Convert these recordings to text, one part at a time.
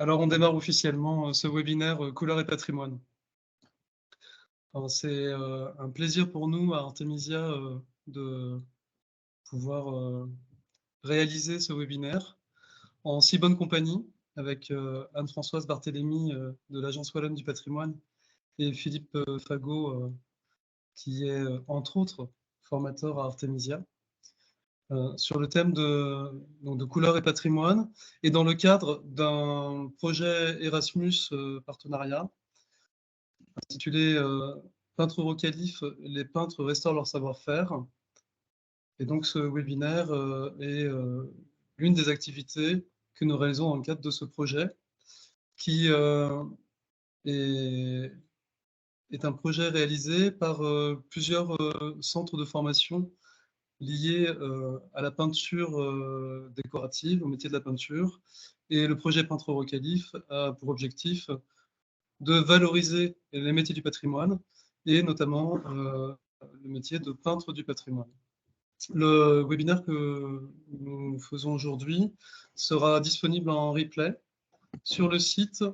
Alors, on démarre officiellement ce webinaire Couleurs et patrimoine. C'est un plaisir pour nous à Artemisia de pouvoir réaliser ce webinaire en si bonne compagnie avec Anne-Françoise Barthélémy de l'Agence Wallonne du patrimoine et Philippe Fagot qui est entre autres formateur à Artemisia. Sur le thème de couleurs et patrimoine, et dans le cadre d'un projet Erasmus partenariat, intitulé Peintres Eurocalif, les peintres restaurent leur savoir-faire. Et donc ce webinaire est l'une des activités que nous réalisons dans le cadre de ce projet, qui est un projet réalisé par plusieurs centres de formation liés à la peinture décorative, au métier de la peinture. Et le projet Peintres Eurocalif a pour objectif de valoriser les métiers du patrimoine et notamment le métier de peintre du patrimoine. Le webinaire que nous faisons aujourd'hui sera disponible en replay sur le site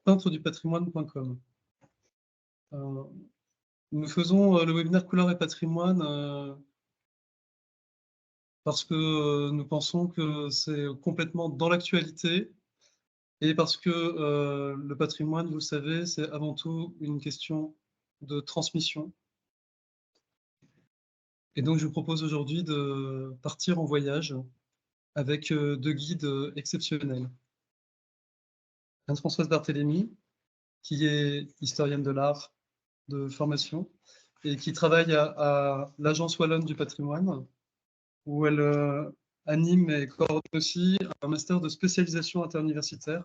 peintredupatrimoine.com. Nous faisons le webinaire Couleurs et patrimoine parce que nous pensons que c'est complètement dans l'actualité et parce que le patrimoine, vous le savez, c'est avant tout une question de transmission. Et donc, je vous propose aujourd'hui de partir en voyage avec deux guides exceptionnels. Anne-Françoise Barthélémy, qui est historienne de l'art de formation et qui travaille à l'Agence Wallonne du patrimoine, où elle anime et coordonne aussi un master de spécialisation interuniversitaire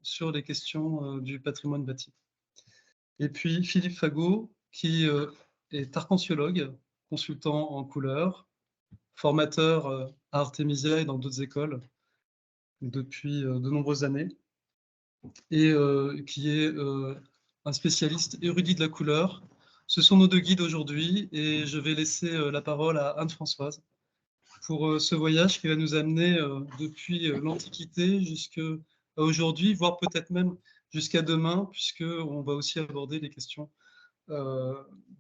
sur les questions du patrimoine bâti. Et puis Philippe Fagot, qui est arpentiologue, consultant en couleurs, formateur à Artemisia et dans d'autres écoles depuis de nombreuses années, et qui est un spécialiste érudit de la couleur. Ce sont nos deux guides aujourd'hui, et je vais laisser la parole à Anne-Françoise pour ce voyage qui va nous amener depuis l'Antiquité jusqu'à aujourd'hui, voire peut-être même jusqu'à demain, puisqu'on va aussi aborder les questions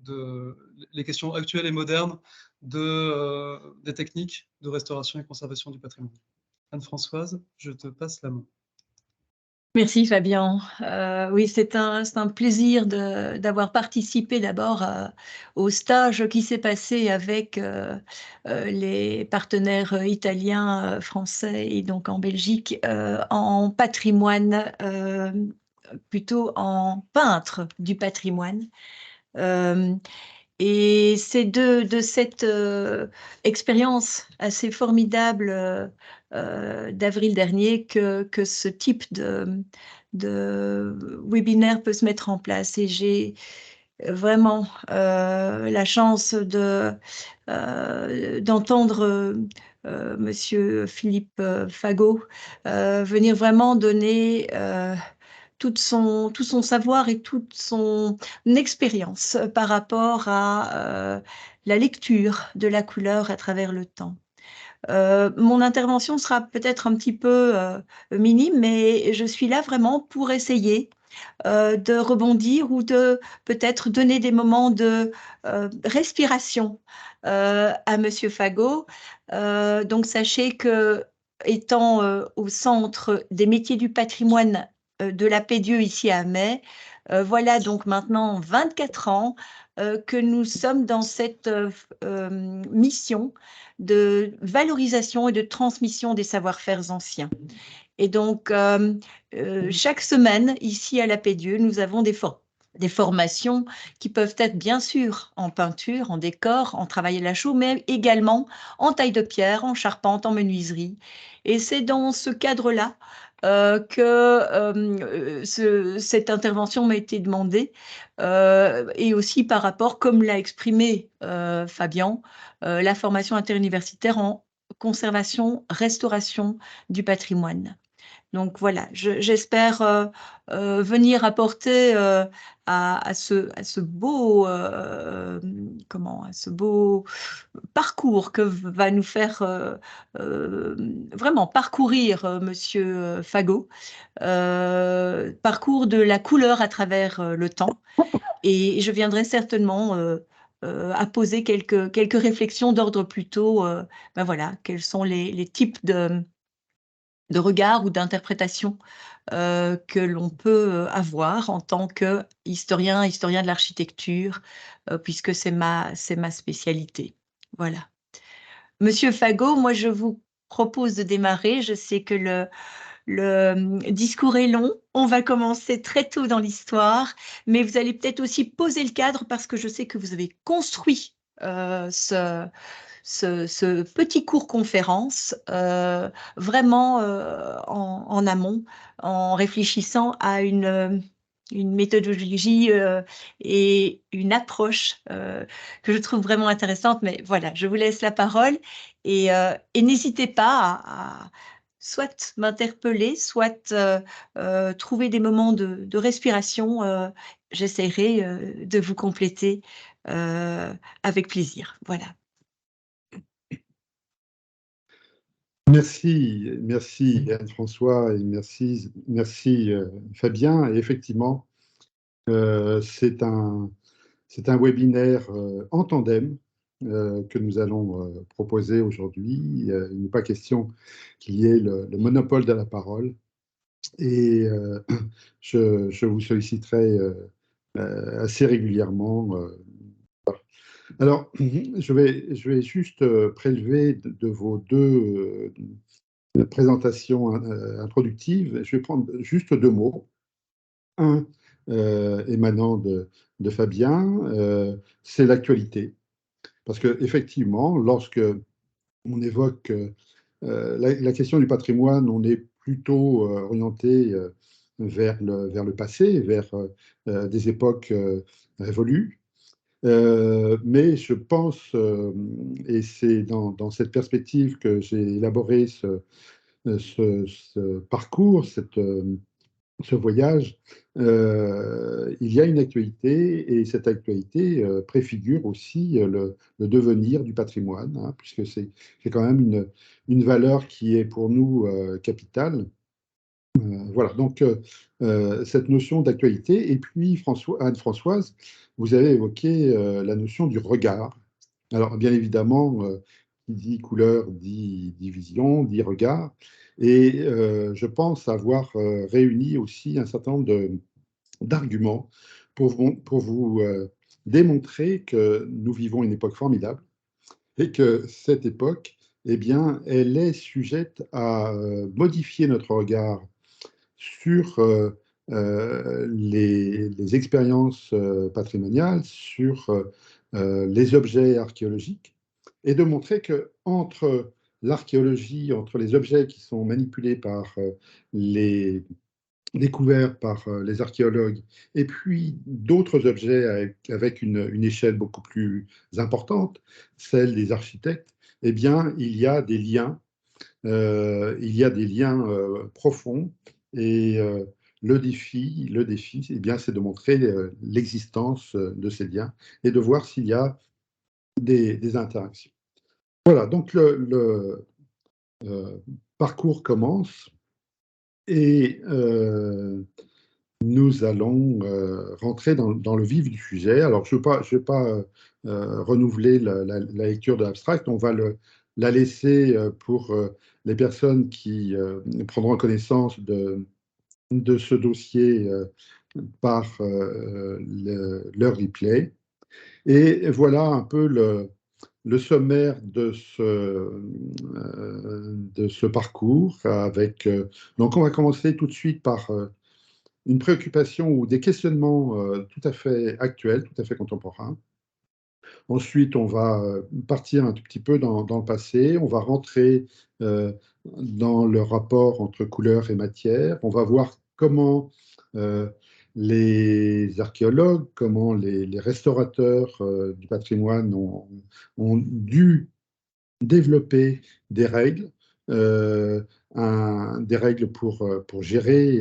les questions actuelles et modernes des techniques de restauration et conservation du patrimoine. Anne-Françoise, je te passe la main. Merci Fabien. Oui, c'est un plaisir d'avoir participé d'abord au stage qui s'est passé avec les partenaires italiens, français et donc en Belgique en patrimoine, plutôt en peintre du patrimoine. Et c'est de cette expérience assez formidable d'avril dernier que ce type de webinaire peut se mettre en place. Et j'ai vraiment la chance d'entendre Monsieur Philippe Fagot venir vraiment donner tout son savoir et toute son expérience par rapport à la lecture de la couleur à travers le temps. Mon intervention sera peut-être un petit peu minime, mais je suis là vraiment pour essayer de rebondir ou de peut-être donner des moments de respiration à Monsieur Fagot. Donc sachez que, étant au centre des métiers du patrimoine de la Pédieu ici à Metz, voilà donc maintenant 24 ans que nous sommes dans cette mission de valorisation et de transmission des savoir-faire anciens. Et donc, chaque semaine, ici à la Pédieu, nous avons des formations qui peuvent être bien sûr en peinture, en décor, en travail à la chaux, mais également en taille de pierre, en charpente, en menuiserie. Et c'est dans ce cadre-là que cette intervention m'a été demandée, et aussi par rapport, comme l'a exprimé Fabien, la formation interuniversitaire en conservation, restauration du patrimoine. Donc voilà, j'espère venir apporter à ce beau, à ce beau parcours que va nous faire vraiment parcourir Monsieur Fagot, parcours de la couleur à travers le temps. Et je viendrai certainement apposer quelques réflexions d'ordre plutôt, ben voilà, quels sont les types de regard ou d'interprétation que l'on peut avoir en tant qu'historien, historien de l'architecture, puisque c'est ma spécialité. Voilà. Monsieur Fagot, moi je vous propose de démarrer. Je sais que le discours est long. On va commencer très tôt dans l'histoire, mais vous allez peut-être aussi poser le cadre parce que je sais que vous avez construit ce petit cours conférence vraiment en amont, en réfléchissant à une méthodologie et une approche que je trouve vraiment intéressante. Mais voilà, je vous laisse la parole et n'hésitez pas à soit m'interpeller, soit trouver des moments de respiration. J'essaierai de vous compléter avec plaisir. Voilà. Merci Anne-François et merci Fabien. Et effectivement, c'est un webinaire en tandem que nous allons proposer aujourd'hui. Il n'est pas question qu'il y ait le monopole de la parole. Et je vous solliciterai assez régulièrement. Alors, je vais juste prélever de vos deux présentations introductives. Je vais prendre juste deux mots. Un émanant de Fabien, c'est l'actualité. Parce qu'effectivement, lorsque on évoque la question du patrimoine, on est plutôt orienté vers le passé, vers des époques révolues. Mais je pense, et c'est dans cette perspective que j'ai élaboré ce parcours, ce voyage, il y a une actualité, et cette actualité préfigure aussi le devenir du patrimoine, hein, puisque c'est quand même une valeur qui est pour nous capitale. Voilà, donc cette notion d'actualité. Et puis, Anne-Françoise, vous avez évoqué la notion du regard. Alors, bien évidemment, qui dit couleur dit vision, dit regard. Et je pense avoir réuni aussi un certain nombre d'arguments pour vous démontrer que nous vivons une époque formidable et que cette époque, eh bien, elle est sujette à modifier notre regard sur les expériences patrimoniales, sur les objets archéologiques, et de montrer que entre l'archéologie, entre les objets qui sont manipulés par les découverts par les archéologues, et puis d'autres objets avec une échelle beaucoup plus importante, celle des architectes, eh bien, il y a des liens profonds, et le défi, eh bien, c'est de montrer l'existence de ces liens et de voir s'il y a des interactions. Voilà, donc le parcours commence, et nous allons rentrer dans le vif du sujet. Alors, je ne vais pas renouveler la lecture de l'abstract. On va la laisser pour les personnes qui prendront connaissance de ce dossier par leur replay. Et voilà un peu le sommaire de ce parcours. Donc, on va commencer tout de suite par une préoccupation ou des questionnements tout à fait actuels, tout à fait contemporains. Ensuite, on va partir un tout petit peu dans le passé, on va rentrer dans le rapport entre couleur et matière, on va voir comment les archéologues, comment les restaurateurs du patrimoine ont dû développer des règles des règles pour gérer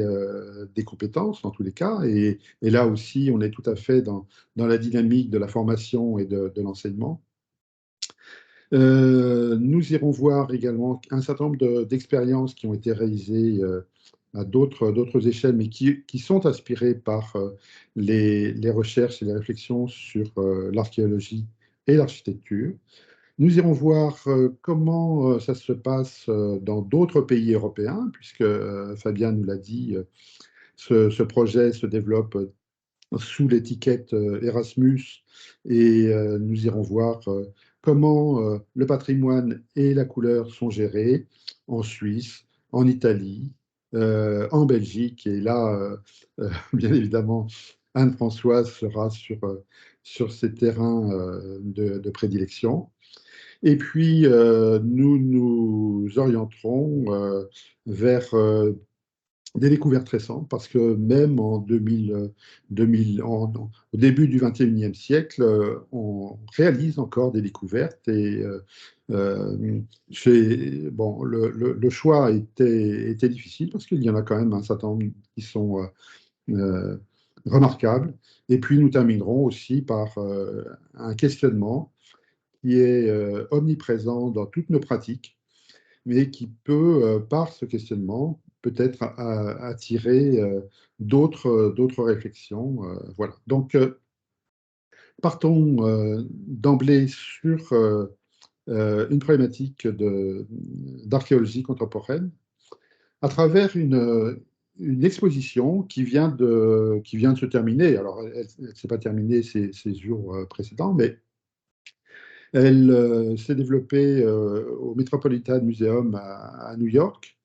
des compétences, en tous les cas. Et là aussi, on est tout à fait dans la dynamique de la formation et de l'enseignement. Nous irons voir également un certain nombre d'expériences qui ont été réalisées à d'autres échelles, mais qui sont inspirées par les recherches et les réflexions sur l'archéologie et l'architecture. Nous irons voir comment ça se passe dans d'autres pays européens, puisque Fabien nous l'a dit, ce projet se développe sous l'étiquette Erasmus, et nous irons voir comment le patrimoine et la couleur sont gérés en Suisse, en Italie, en Belgique. Et là, bien évidemment, Anne-Françoise sera sur ces terrains de prédilection. Et puis, nous nous orienterons vers des découvertes récentes, parce que même en 2000, au début du XXIe siècle, on réalise encore des découvertes. Et bon, le choix était difficile, parce qu'il y en a quand même un certain nombre qui sont euh, remarquables. Et puis, nous terminerons aussi par un questionnement qui est omniprésent dans toutes nos pratiques, mais qui peut, par ce questionnement, peut-être attirer d'autres réflexions. Voilà. Donc, partons d'emblée sur une problématique d'archéologie contemporaine à travers une exposition qui vient de se terminer. Alors, elle ne s'est pas terminée ces jours précédents, mais elle s'est développée au Metropolitan Museum à New York,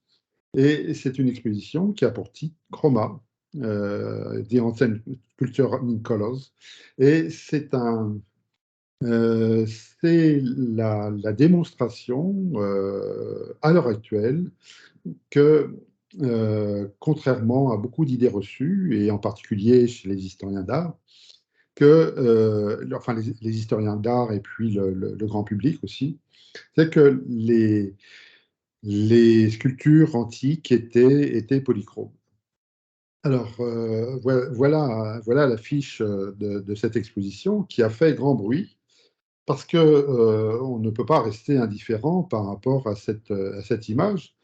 et c'est une exposition qui a pour titre Chroma, The Ancient Culture in Colors. Et c'est la démonstration à l'heure actuelle que, contrairement à beaucoup d'idées reçues, et en particulier chez les historiens d'art, enfin les historiens d'art et puis le grand public aussi, c'est que les sculptures antiques étaient polychromes. Alors, voilà l'affiche de cette exposition qui a fait grand bruit, parce que on ne peut pas rester indifférent par rapport à cette image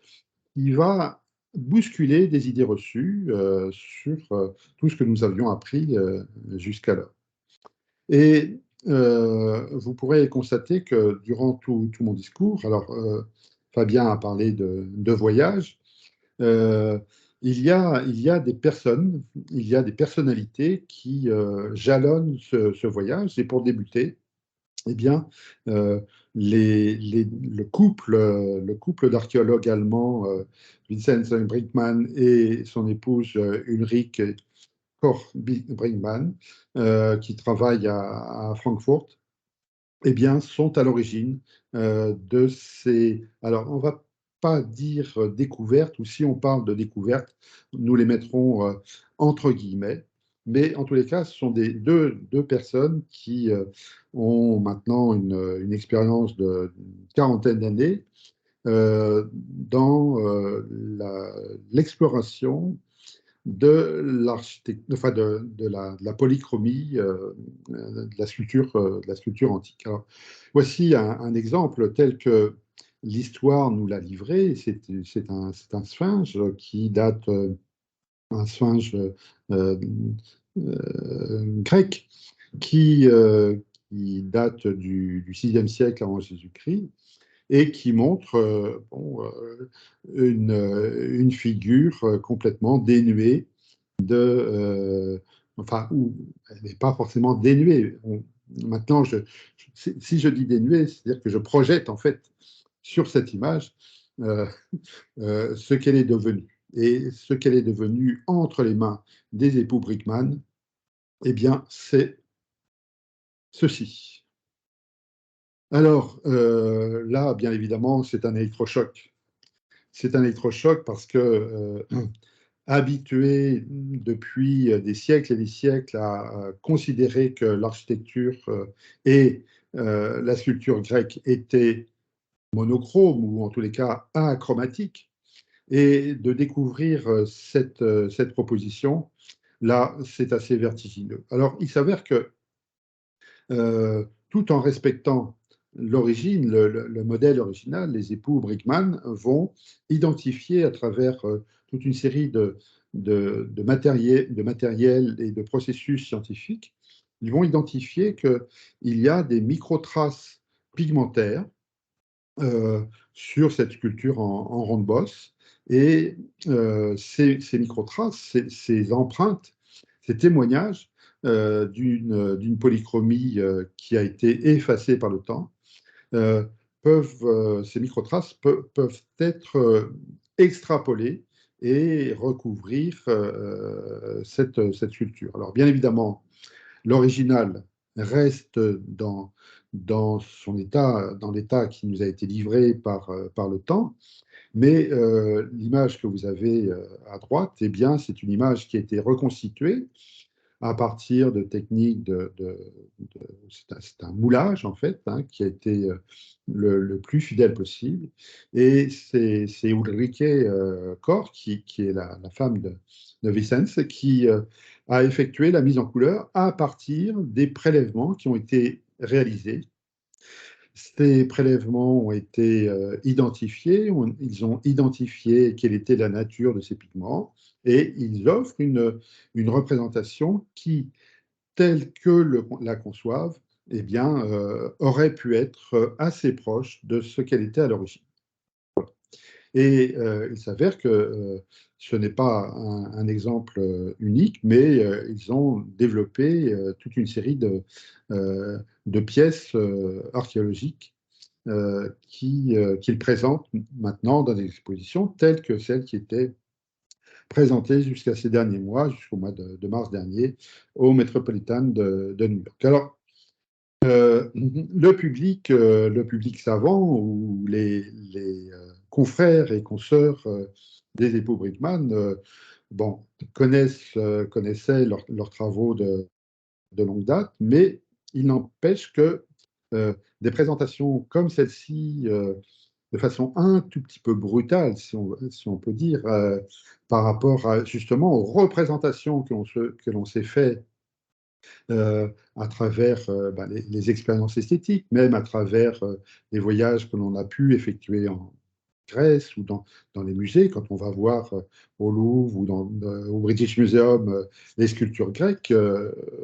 qui va bousculer des idées reçues sur tout ce que nous avions appris jusqu'alors. Et vous pourrez constater que durant tout mon discours, alors Fabien a parlé de voyage, euh, il y a des personnes, il y a des personnalités qui jalonnent ce voyage. Et pour débuter, eh bien, le couple d'archéologues allemands, Vinzenz Brinkmann et son épouse Ulrike Koch-Brinkmann, qui travaillent à Francfort, eh bien, sont à l'origine de ces... Alors, on ne va pas dire découvertes, ou si on parle de découvertes, nous les mettrons entre guillemets. Mais en tous les cas, ce sont deux personnes qui ont maintenant une expérience de quarantaine d'années dans l'exploration de enfin de la polychromie de la sculpture antique. Alors, voici un exemple tel que l'histoire nous l'a livré. C'est un sphinge qui date, un sphinge grec qui date du VIe siècle avant Jésus-Christ, et qui montre une figure complètement dénuée enfin, elle n'est pas forcément dénuée. Maintenant, si je dis dénuée, c'est-à-dire que je projette en fait sur cette image euh, ce qu'elle est devenue. Et ce qu'elle est devenue entre les mains des époux Brinkmann, eh bien, c'est ceci. Alors, là, bien évidemment, c'est un électrochoc. C'est un électrochoc parce que, habitué depuis des siècles et des siècles à considérer que l'architecture et la sculpture grecque étaient monochromes, ou en tous les cas achromatique, Et de découvrir cette proposition, là, c'est assez vertigineux. Alors, il s'avère que tout en respectant l'origine, le modèle original, les époux Brickman vont identifier à travers toute une série de matériel et de processus scientifiques, ils vont identifier qu'il y a des microtraces pigmentaires sur cette sculpture en ronde bosse. Et ces microtraces, ces empreintes, ces témoignages d'une polychromie qui a été effacée par le temps, ces microtraces peuvent être extrapolées et recouvrir cette sculpture. Alors bien évidemment, l'original reste dans son état, dans l'état qui nous a été livré par le temps, mais l'image que vous avez à droite, eh bien, c'est une image qui a été reconstituée à partir de techniques c'est un moulage en fait, hein, qui a été le plus fidèle possible. Et c'est Ulrike Kor, qui est la femme de Vicens, qui a effectué la mise en couleur à partir des prélèvements qui ont été réalisés. Ces prélèvements ont été identifiés, ils ont identifié quelle était la nature de ces pigments, et ils offrent une représentation qui, telle que la conçoivent, eh bien, aurait pu être assez proche de ce qu'elle était à l'origine. Et il s'avère que ce n'est pas un exemple unique, mais ils ont développé toute une série de pièces archéologiques qu'ils présentent maintenant dans des expositions telles que celles qui étaient présentées jusqu'à ces derniers mois, jusqu'au mois de mars dernier, au Metropolitan de New York. Alors, le public savant ou les confrères et consoeurs des époux Brickman bon, connaissaient leurs travaux de longue date, mais il n'empêche que des présentations comme celle-ci, de façon un tout petit peu brutale, si on peut dire, par rapport justement aux représentations que l'on s'est fait à travers les expériences esthétiques, même à travers les voyages que l'on a pu effectuer en Grèce ou dans les musées, quand on va voir au Louvre ou au British Museum les sculptures grecques,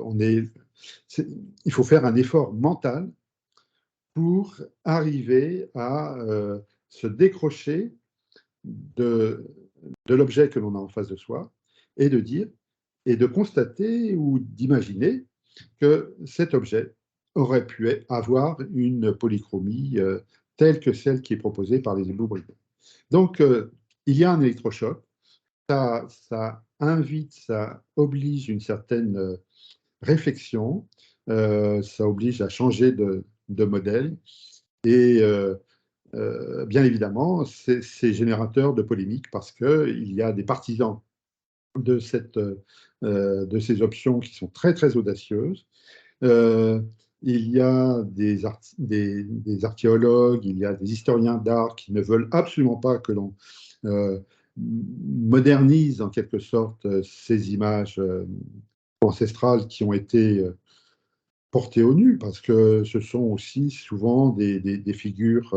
il faut faire un effort mental pour arriver à se décrocher de l'objet que l'on a en face de soi et de dire, et de constater ou d'imaginer que cet objet aurait pu avoir une polychromie telle que celle qui est proposée par les époux Brickman. Donc, il y a un électrochoc, ça invite, ça oblige une certaine réflexion, ça oblige à changer de modèle, et bien évidemment, c'est générateur de polémiques parce qu'il y a des partisans de ces options qui sont très, très audacieuses. Il y a des archéologues, il y a des historiens d'art qui ne veulent absolument pas que l'on modernise en quelque sorte ces images ancestrales qui ont été portées au nu, parce que ce sont aussi souvent des figures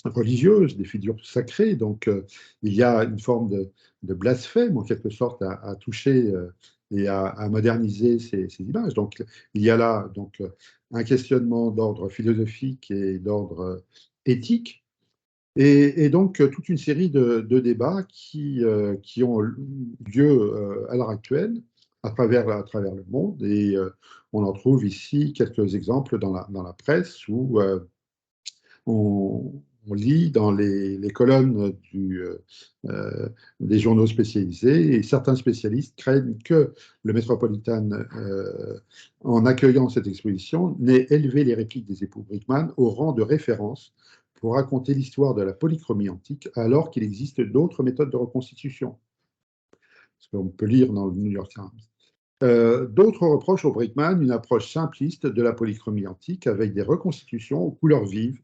religieuses, des figures sacrées. Donc, il y a une forme de blasphème, en quelque sorte, à toucher et à moderniser ces images. Donc, il y a là un questionnement d'ordre philosophique et d'ordre éthique, et donc toute une série de débats qui ont lieu à l'heure actuelle à travers le monde. Et on en trouve ici quelques exemples dans la presse où on lit dans les colonnes des journaux spécialisés, et certains spécialistes craignent que le Metropolitan, en accueillant cette exposition, n'ait élevé les répliques des époux Brickman au rang de référence pour raconter l'histoire de la polychromie antique, alors qu'il existe d'autres méthodes de reconstitution. Ce qu'on peut lire dans le New York Times. D'autres reprochent au Brickman une approche simpliste de la polychromie antique avec des reconstitutions aux couleurs vives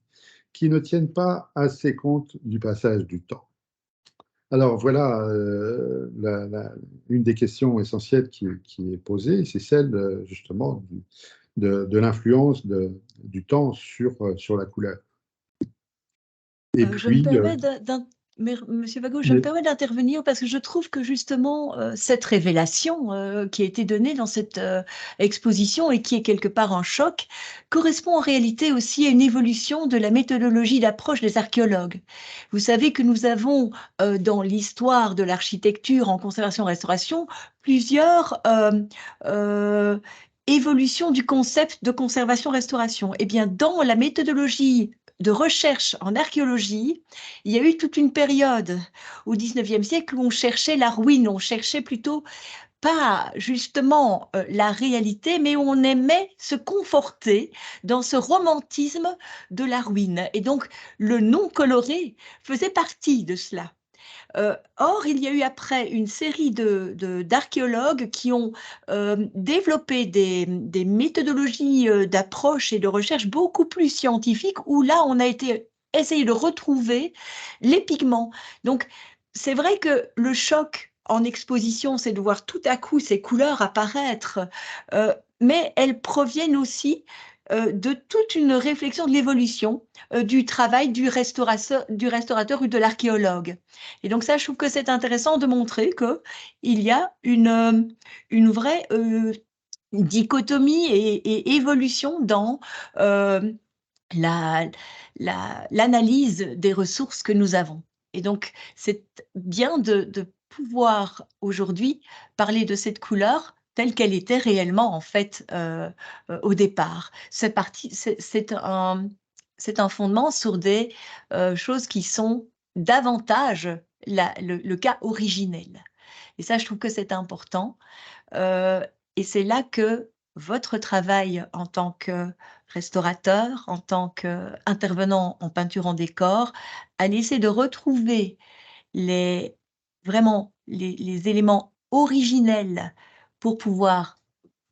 qui ne tiennent pas assez compte du passage du temps. Alors voilà, une des questions essentielles qui est posée, c'est celle justement de l'influence du temps sur la couleur. Et Je me puis, permets Monsieur Vago, je me permets d'intervenir parce que je trouve que justement cette révélation qui a été donnée dans cette exposition et qui est quelque part un choc correspond en réalité aussi à une évolution de la méthodologie d'approche des archéologues. Vous savez que nous avons dans l'histoire de l'architecture en conservation-restauration plusieurs évolutions du concept de conservation-restauration. Eh bien, dans la méthodologie de recherche en archéologie, il y a eu toute une période au XIXe siècle où on cherchait la ruine, on cherchait plutôt pas justement la réalité, mais où on aimait se conforter dans ce romantisme de la ruine. Et donc, le non coloré faisait partie de cela. Or, il y a eu après une série d'archéologues qui ont développé des méthodologies d'approche et de recherche beaucoup plus scientifiques, où là, on a été essayer de retrouver les pigments. Donc, c'est vrai que le choc en exposition, c'est de voir tout à coup ces couleurs apparaître, mais elles proviennent aussi de toute une réflexion de l'évolution du travail du restaurateur ou de l'archéologue. Et donc ça, je trouve que c'est intéressant de montrer qu'il y a une vraie dichotomie et évolution dans la, l'analyse des ressources que nous avons. Et donc, c'est bien de pouvoir aujourd'hui parler de cette couleur telle qu'elle était réellement en fait au départ. C'est un fondement sur des choses qui sont davantage le cas originel. Et ça, je trouve que c'est important. Euh, et c'est là que votre travail en tant que restaurateur, en tant qu'intervenant en peinture en décor, a laissé de retrouver les, vraiment les éléments originels pour pouvoir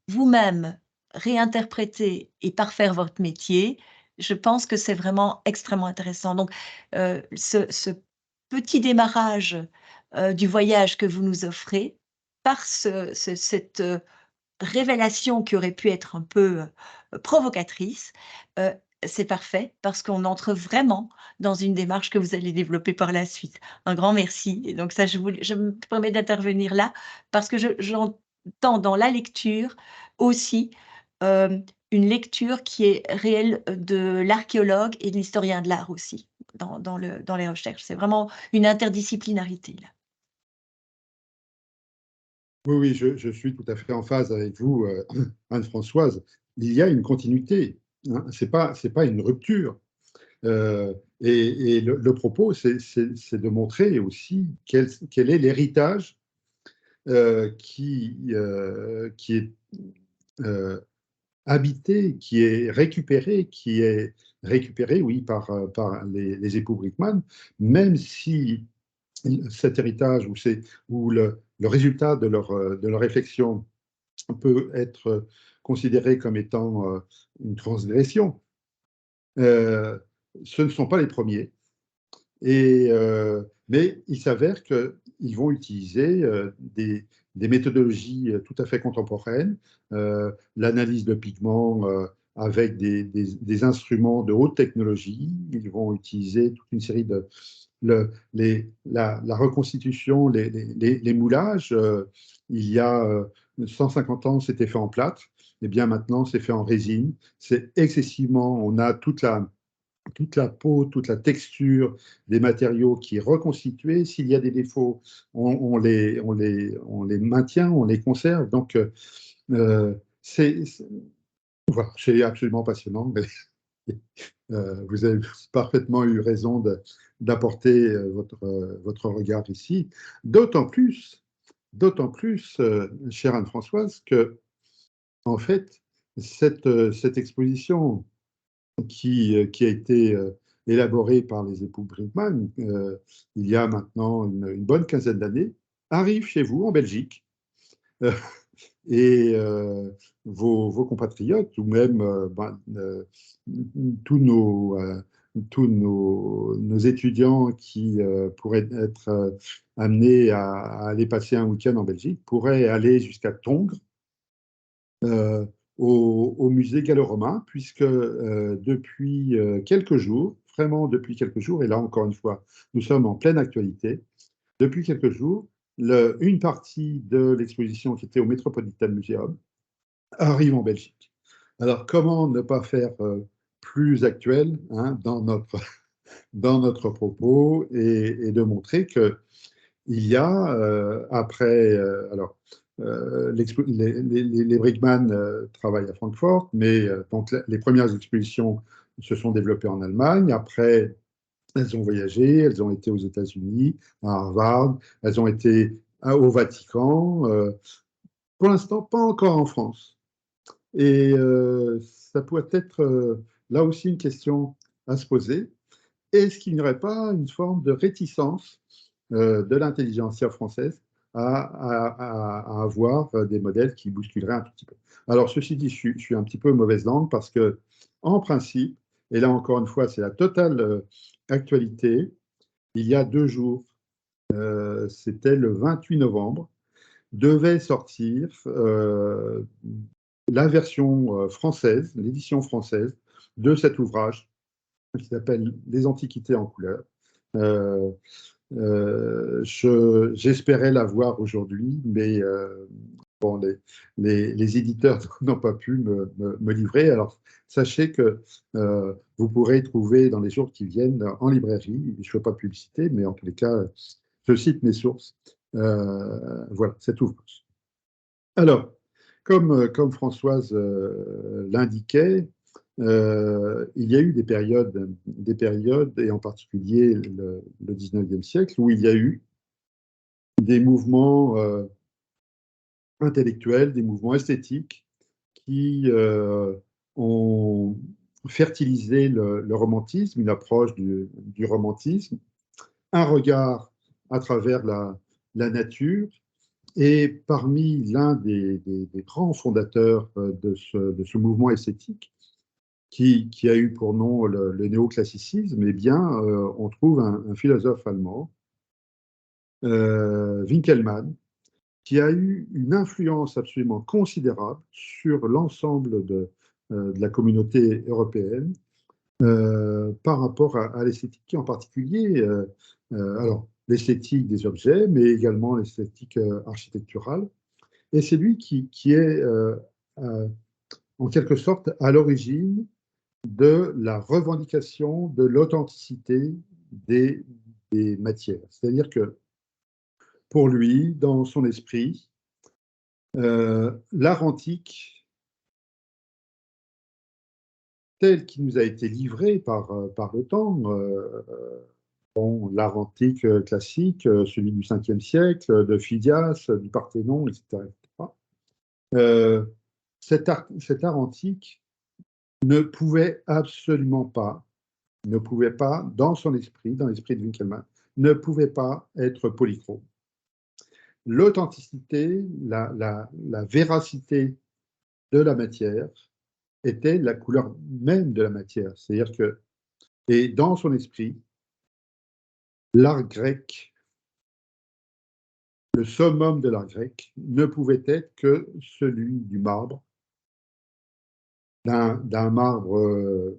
vous-même réinterpréter et parfaire votre métier. Je pense que c'est vraiment extrêmement intéressant. Donc, ce petit démarrage du voyage que vous nous offrez, par cette révélation qui aurait pu être un peu provocatrice, euh, c'est parfait parce qu'on entre vraiment dans une démarche que vous allez développer par la suite. Un grand merci. Et donc ça, je me permets d'intervenir là parce que j'entends dans la lecture aussi euh, une lecture qui est réelle de l'archéologue et de l'historien de l'art aussi dans les recherches. C'est vraiment une interdisciplinarité là. oui, oui, je suis tout à fait en phase avec vous, Anne-Françoise. Il y a une continuité, hein. C'est pas une rupture. Et le propos, c'est de montrer aussi quel est l'héritage qui est euh, habité, qui est récupéré, oui, par les époux Brickman, même si cet héritage ou le résultat de leur réflexion peut être considéré comme étant une transgression. Ce ne sont pas les premiers. Mais il s'avère qu'ils vont utiliser des méthodologies tout à fait contemporaines, l'analyse de pigments avec des instruments de haute technologie. Ils vont utiliser toute une série de la reconstitution, les moulages. Il y a 150 ans, c'était fait en plâtre. Et bien maintenant, c'est fait en résine. C'est excessivement, on a toute la peau, toute la texture des matériaux qui est reconstituée. S'il y a des défauts, on les maintient, on les conserve. Donc, voilà, c'est absolument passionnant. Mais, vous avez parfaitement eu raison d'apporter votre regard ici. D'autant plus, chère Anne-Françoise, que, en fait, cette exposition qui a été élaboré par les époux Brinkmann il y a maintenant une bonne quinzaine d'années, arrive chez vous en Belgique. Euh, et vos compatriotes, ou même tous tous nos étudiants qui pourraient être amenés à aller passer un week-end en Belgique pourraient aller jusqu'à Tongres, au musée gallo-romain, puisque depuis quelques jours, vraiment depuis quelques jours, et là encore une fois, nous sommes en pleine actualité, depuis quelques jours, une partie de l'exposition qui était au Metropolitan Museum arrive en Belgique. Alors, comment ne pas faire plus actuel, hein, dans notre propos et de montrer qu'il y a, après, alors, les Brickman travaillent à Francfort, mais donc les premières expositions se sont développées en Allemagne. Après, elles ont voyagé, elles ont été aux États-Unis, à Harvard, elles ont été au Vatican. Pour l'instant, pas encore en France. Et ça pourrait être là aussi une question à se poser. Est-ce qu'il n'y aurait pas une forme de réticence de l'intelligentsia française à avoir des modèles qui bousculeraient un tout petit peu? Alors, ceci dit, je suis un petit peu mauvaise langue parce que, en principe, et là encore une fois, c'est la totale actualité, il y a 2 jours, c'était le 28 novembre, devait sortir la version française, l'édition française de cet ouvrage qui s'appelle Les Antiquités en couleur. J'espérais l'avoir aujourd'hui, mais bon, les éditeurs n'ont pas pu me livrer. Alors, sachez que vous pourrez trouver dans les jours qui viennent en librairie, je ne fais pas de publicité, mais en tous les cas, je cite mes sources. Voilà, cet ouvrage. Alors, comme Françoise l'indiquait, il y a eu des périodes, et en particulier le 19e siècle, où il y a eu des mouvements intellectuels, des mouvements esthétiques qui ont fertilisé le romantisme, une approche du romantisme, un regard à travers la nature. Et parmi l'un des grands fondateurs de ce mouvement esthétique, qui a eu pour nom le néoclassicisme, eh bien, on trouve un philosophe allemand, Winkelmann, qui a eu une influence absolument considérable sur l'ensemble de la communauté européenne par rapport à l'esthétique, en particulier, alors, l'esthétique des objets, mais également l'esthétique architecturale. Et c'est lui qui est, en quelque sorte, à l'origine de la revendication de l'authenticité des matières. C'est-à-dire que, pour lui, dans son esprit, l'art antique, tel qu'il nous a été livré par le temps, bon, l'art antique classique, celui du 5e siècle, de Phidias, du Parthénon, etc. Cet art antique ne pouvait absolument pas, dans son esprit, dans l'esprit de Winkelmann, ne pouvait pas être polychrome. L'authenticité, la véracité de la matière était la couleur même de la matière. C'est-à-dire que, et dans son esprit, l'art grec, le summum de l'art grec, ne pouvait être que celui du marbre, d'un marbre,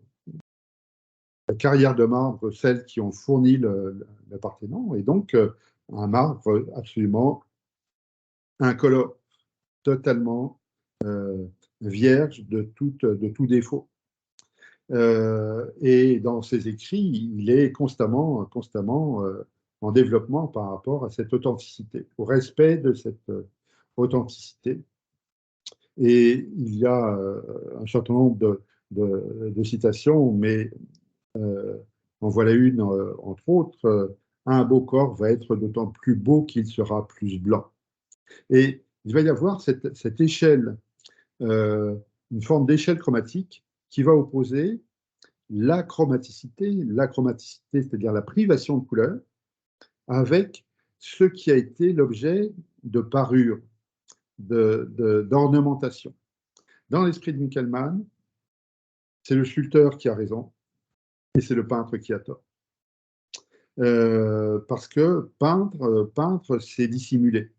la carrière de marbre, celles qui ont fourni le Parthénon, et donc un marbre absolument incolore, totalement vierge de tout défaut. Et dans ses écrits, il est constamment en développement par rapport à cette authenticité, au respect de cette authenticité. Et il y a un certain nombre de citations, mais en voilà une, entre autres, un beau corps va être d'autant plus beau qu'il sera plus blanc. Et il va y avoir cette échelle, une forme d'échelle chromatique qui va opposer la chromaticité, c'est-à-dire la privation de couleur, avec ce qui a été l'objet de parure, d'ornementation. Dans l'esprit de Winkelmann, c'est le sculpteur qui a raison, Et c'est le peintre qui a tort. Parce que peindre, c'est dissimuler.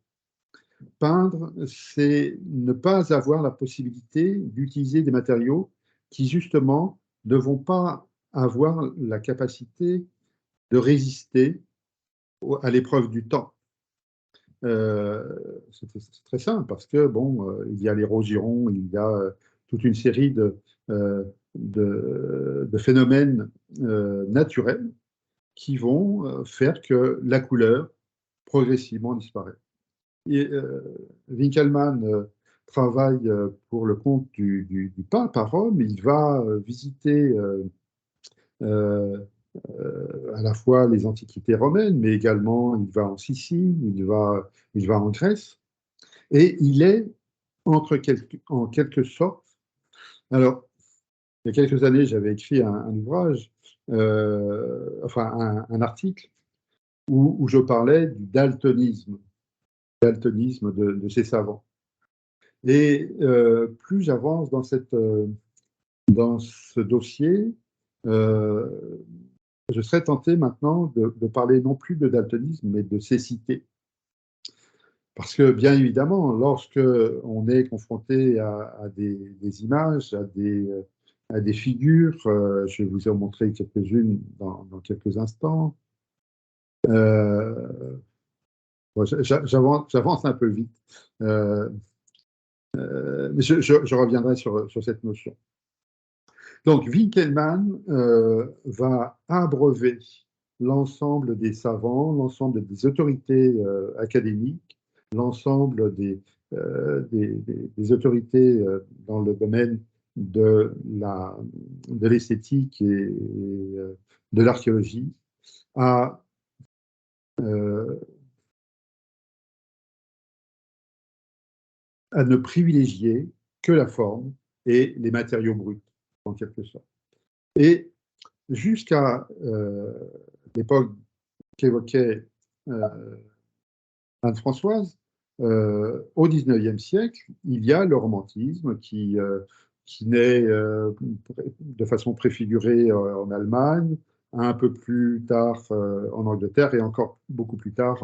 Peindre, c'est ne pas avoir la possibilité d'utiliser des matériaux qui, justement, ne vont pas avoir la capacité de résister à l'épreuve du temps. C'est très simple parce que, bon, il y a l'érosion, il y a toute une série de phénomènes naturels qui vont faire que la couleur progressivement disparaît. Et Winkelmann travaille pour le compte du pape à Rome. Il va visiter à la fois les antiquités romaines, mais également il va en Sicile, il va en Grèce, et il est en quelque sorte. Alors, il y a quelques années, j'avais écrit un ouvrage, enfin un article, où je parlais du daltonisme de ces savants. Et plus j'avance dans ce dossier, je serais tenté maintenant de parler non plus de daltonisme, mais de cécité. Parce que, bien évidemment, lorsque on est confronté à des images, à des figures, je vais vous en montrer quelques-unes dans quelques instants. J'avance un peu vite, mais je reviendrai sur cette notion. Donc, Winkelmann va abreuver l'ensemble des savants, l'ensemble des autorités académiques, l'ensemble des autorités dans le domaine de l'esthétique et de l'archéologie à ne privilégier que la forme et les matériaux bruts, en quelque sorte. Et jusqu'à l'époque qu'évoquait Anne-Françoise, au XIXe siècle, il y a le romantisme qui naît de façon préfigurée en Allemagne, un peu plus tard en Angleterre et encore beaucoup plus tard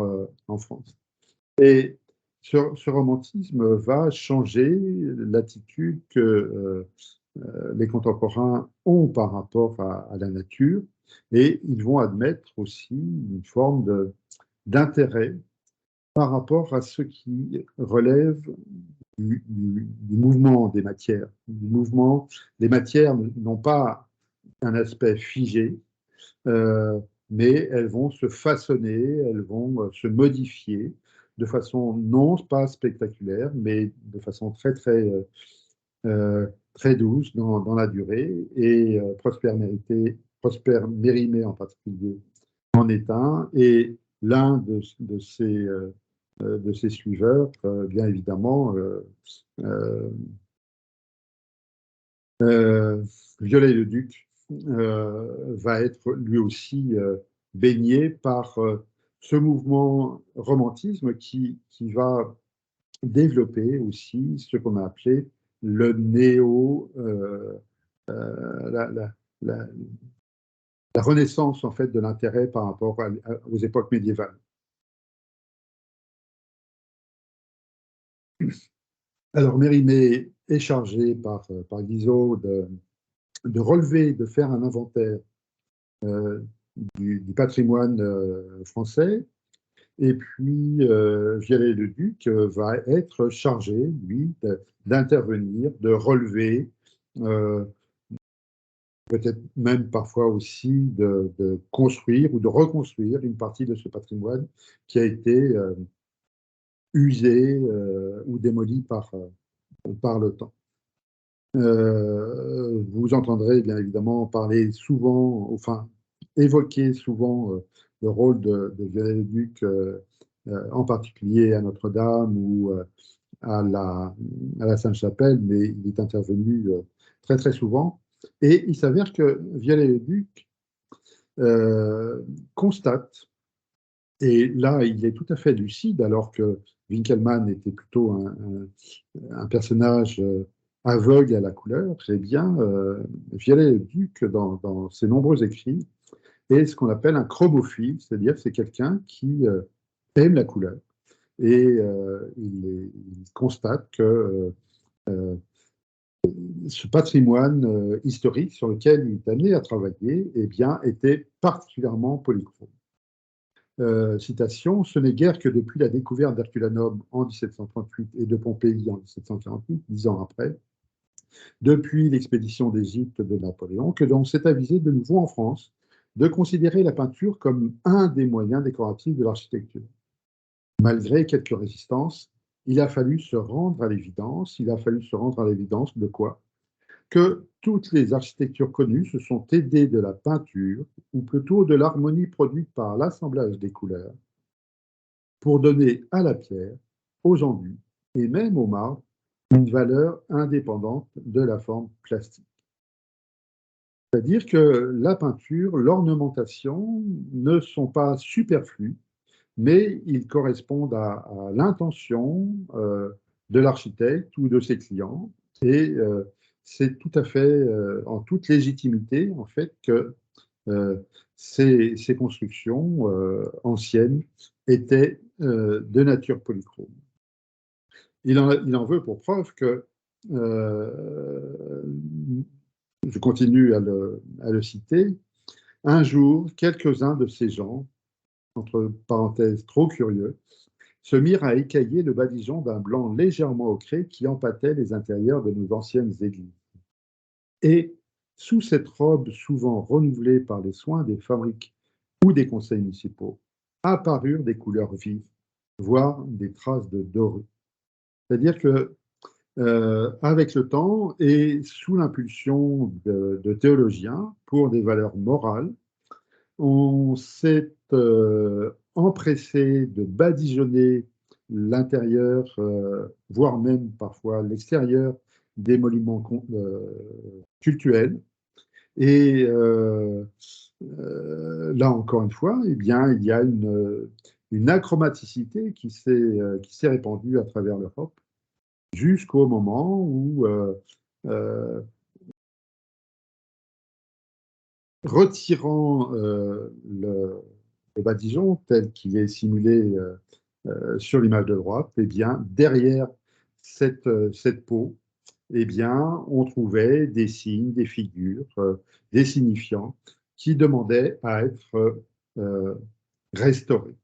en France. Et ce romantisme va changer l'attitude que les contemporains ont par rapport à la nature, et ils vont admettre aussi une forme d'intérêt par rapport à ce qui relève du mouvement des matières. Du mouvement, les matières n'ont pas un aspect figé, mais elles vont se façonner, elles vont se modifier de façon non pas spectaculaire, mais de façon très douce dans la durée. Et Prosper Mérimée en particulier en est un. Et l'un de ses suiveurs, bien évidemment, Viollet-le-Duc, va être lui aussi baigné par ce mouvement romantisme qui va développer aussi ce qu'on a appelé le la renaissance en fait de l'intérêt par rapport aux époques médiévales. Alors Mérimée est chargé par Guizot de relever, de faire un inventaire du patrimoine français. Et puis, Viollet-le-Duc va être chargé, lui, d'intervenir, de relever, peut-être même parfois aussi de construire ou de reconstruire une partie de ce patrimoine qui a été usé ou démoli par le temps. Vous entendrez bien évidemment parler souvent, enfin évoquer souvent le rôle de Viollet-le-Duc, en particulier à Notre-Dame ou à la Sainte-Chapelle, mais il est intervenu très très souvent. Et il s'avère que Viollet-le-Duc constate, et là il est tout à fait lucide, alors que Winkelmann était plutôt un personnage aveugle à la couleur, eh bien, Viollet-le-Duc, dans ses nombreux écrits, est ce qu'on appelle un chromophile, c'est-à-dire c'est quelqu'un qui aime la couleur. Et il constate que ce patrimoine historique sur lequel il est amené à travailler eh bien, était particulièrement polychrome. Citation, ce n'est guère que depuis la découverte d'Herculanum en 1738 et de Pompéi en 1748, 10 ans après, depuis l'expédition d'Égypte de Napoléon, que l'on s'est avisé de nouveau en France de considérer la peinture comme un des moyens décoratifs de l'architecture. Malgré quelques résistances, il a fallu se rendre à l'évidence. Il a fallu se rendre à l'évidence de quoi? Que toutes les architectures connues se sont aidées de la peinture, ou plutôt de l'harmonie produite par l'assemblage des couleurs, pour donner à la pierre, aux enduits et même au marbre une valeur indépendante de la forme plastique. C'est-à-dire que la peinture, l'ornementation ne sont pas superflues, mais ils correspondent à l'intention de l'architecte ou de ses clients. Et c'est tout à fait en toute légitimité, en fait, que ces constructions anciennes étaient de nature polychrome. Il en veut pour preuve que, je continue à le citer, un jour, quelques-uns de ces gens, entre parenthèses trop curieux, se mirent à écailler le badigeon d'un blanc légèrement ocré qui empâtait les intérieurs de nos anciennes églises. Et, sous cette robe souvent renouvelée par les soins des fabriques ou des conseils municipaux, apparurent des couleurs vives, voire des traces de doré. C'est-à-dire que, avec le temps et sous l'impulsion de théologiens pour des valeurs morales, on s'est empressé de badigeonner l'intérieur, voire même parfois l'extérieur des monuments cultuels. Et là, encore une fois, eh bien, il y a une achromaticité qui s'est répandue à travers l'Europe jusqu'au moment où retirant le badigeon tel qu'il est simulé sur l'image de droite, eh bien, derrière cette peau, eh bien, on trouvait des signes, des figures, des signifiants qui demandaient à être restaurés.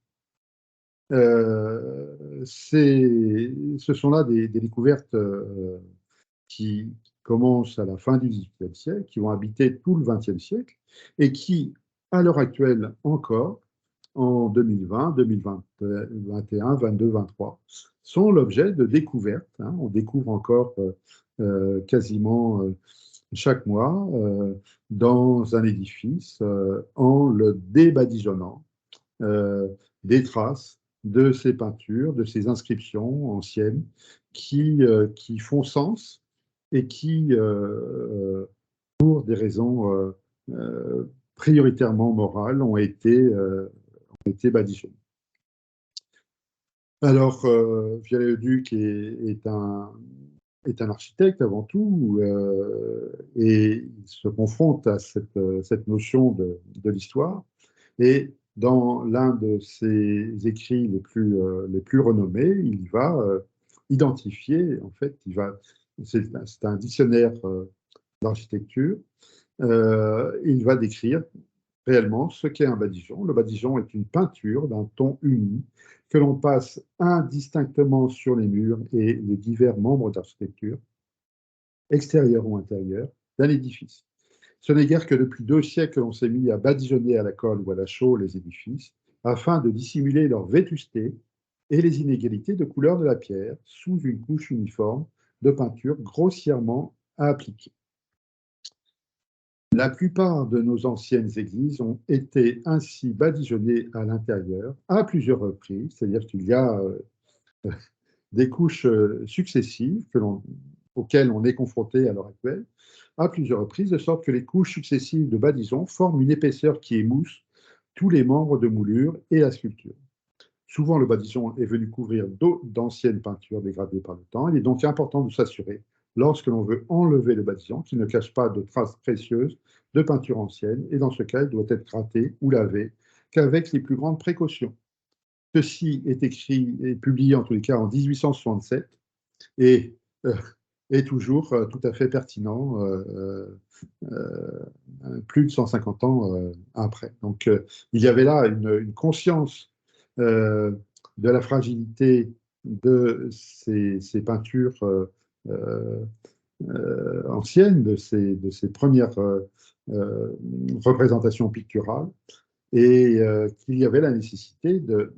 Ce sont là des découvertes qui commencent à la fin du XVIIIe siècle, qui vont habiter tout le XXe siècle et qui, à l'heure actuelle encore, en 2020, 2021, 22, 23, sont l'objet de découvertes. Hein. On découvre encore quasiment chaque mois dans un édifice en le débadigeonnant des traces de ces peintures, de ces inscriptions anciennes qui font sens et qui, pour des raisons prioritairement morales, ont été badigeonnées. Alors, Viollet-le-Duc est un architecte avant tout, et il se confronte à cette notion de l'histoire. Et dans l'un de ses écrits les plus renommés, il va identifier, en fait, c'est un dictionnaire d'architecture, il va décrire réellement ce qu'est un badigeon. Le badigeon est une peinture d'un ton uni que l'on passe indistinctement sur les murs et les divers membres d'architecture, extérieurs ou intérieurs, d'un édifice. Ce n'est guère que depuis 2 siècles que l'on s'est mis à badigeonner à la colle ou à la chaux les édifices, afin de dissimuler leur vétusté et les inégalités de couleur de la pierre sous une couche uniforme de peinture grossièrement appliquée. La plupart de nos anciennes églises ont été ainsi badigeonnées à l'intérieur à plusieurs reprises, c'est-à-dire qu'il y a des couches successives auxquelles on est confronté à l'heure actuelle, à plusieurs reprises, de sorte que les couches successives de badigeon forment une épaisseur qui émousse tous les membres de moulure et la sculpture. Souvent, le badigeon est venu couvrir d'anciennes peintures dégradées par le temps. Il est donc important de s'assurer lorsque l'on veut enlever le badigeon, qui ne cache pas de traces précieuses de peinture ancienne, et dans ce cas, il doit être gratté ou lavé, qu'avec les plus grandes précautions. Ceci est écrit et publié en tous les cas en 1867 et est toujours tout à fait pertinent plus de 150 ans après. Donc il y avait là une conscience de la fragilité de ces peintures anciennes, de ces premières représentations picturales, et qu'il y avait la nécessité de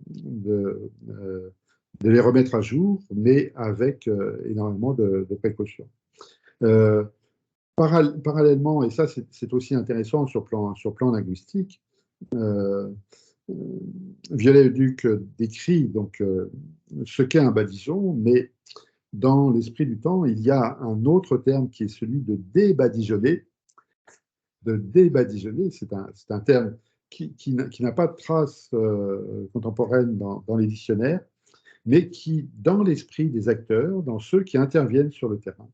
les remettre à jour, mais avec énormément de précautions. Parallèlement, et ça c'est aussi intéressant sur plan linguistique, Viollet-le-Duc décrit donc ce qu'est un badigeon, mais dans l'esprit du temps, il y a un autre terme qui est celui de débadigeonner. De débadigeonner, c'est un terme qui n'a pas de trace contemporaine dans les dictionnaires, mais qui, dans l'esprit des acteurs, dans ceux qui interviennent sur le terrain,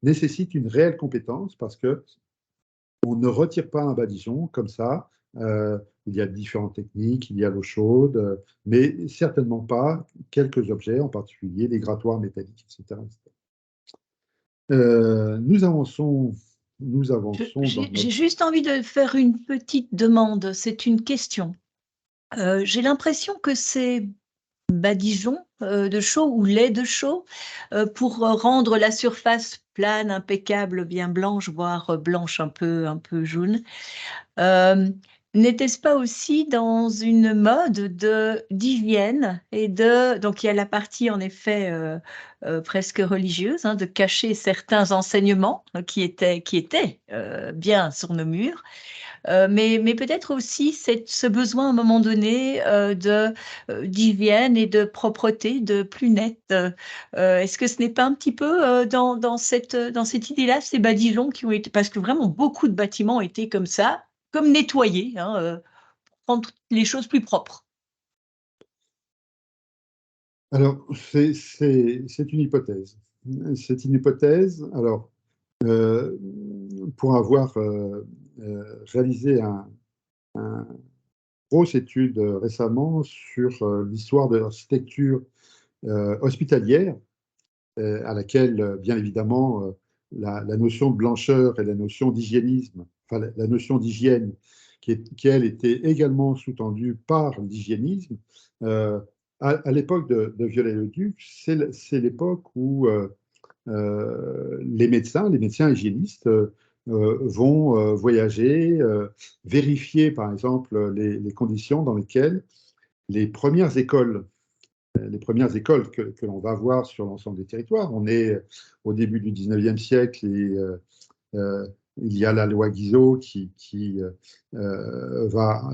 nécessite une réelle compétence, parce que on ne retire pas un badigeon comme ça. Il y a différentes techniques, il y a l'eau chaude, mais certainement pas quelques objets, en particulier les grattoirs métalliques, etc. Nous avançons J'ai juste envie de faire une petite demande, c'est une question. J'ai l'impression que ces badigeons de chaux ou lait de chaux, pour rendre la surface plane, impeccable, bien blanche, voire blanche un peu jaune, n'était-ce pas aussi dans une mode d'hygiène et donc il y a la partie en effet presque religieuse, hein, de cacher certains enseignements qui étaient bien sur nos murs, mais peut-être aussi ce besoin à un moment donné d'hygiène et de propreté, de plus net. Est-ce que ce n'est pas un petit peu dans cette idée-là, ces badigeons qui ont été, parce que vraiment beaucoup de bâtiments étaient comme ça, comme nettoyés, hein, pour rendre les choses plus propres. Alors, c'est une hypothèse. C'est une hypothèse. Alors, pour avoir réalisé une grosse étude récemment sur l'histoire de l'architecture hospitalière, à laquelle, bien évidemment, la notion de blancheur et la notion d'hygiénisme, enfin la notion d'hygiène, qui elle était également sous-tendue par l'hygiénisme, à l'époque de Viollet-le-Duc, c'est l'époque où les médecins hygiénistes vont voyager, vérifier par exemple les conditions dans lesquelles les premières écoles que l'on va voir sur l'ensemble des territoires. On est au début du 19e siècle et il y a la loi Guizot qui va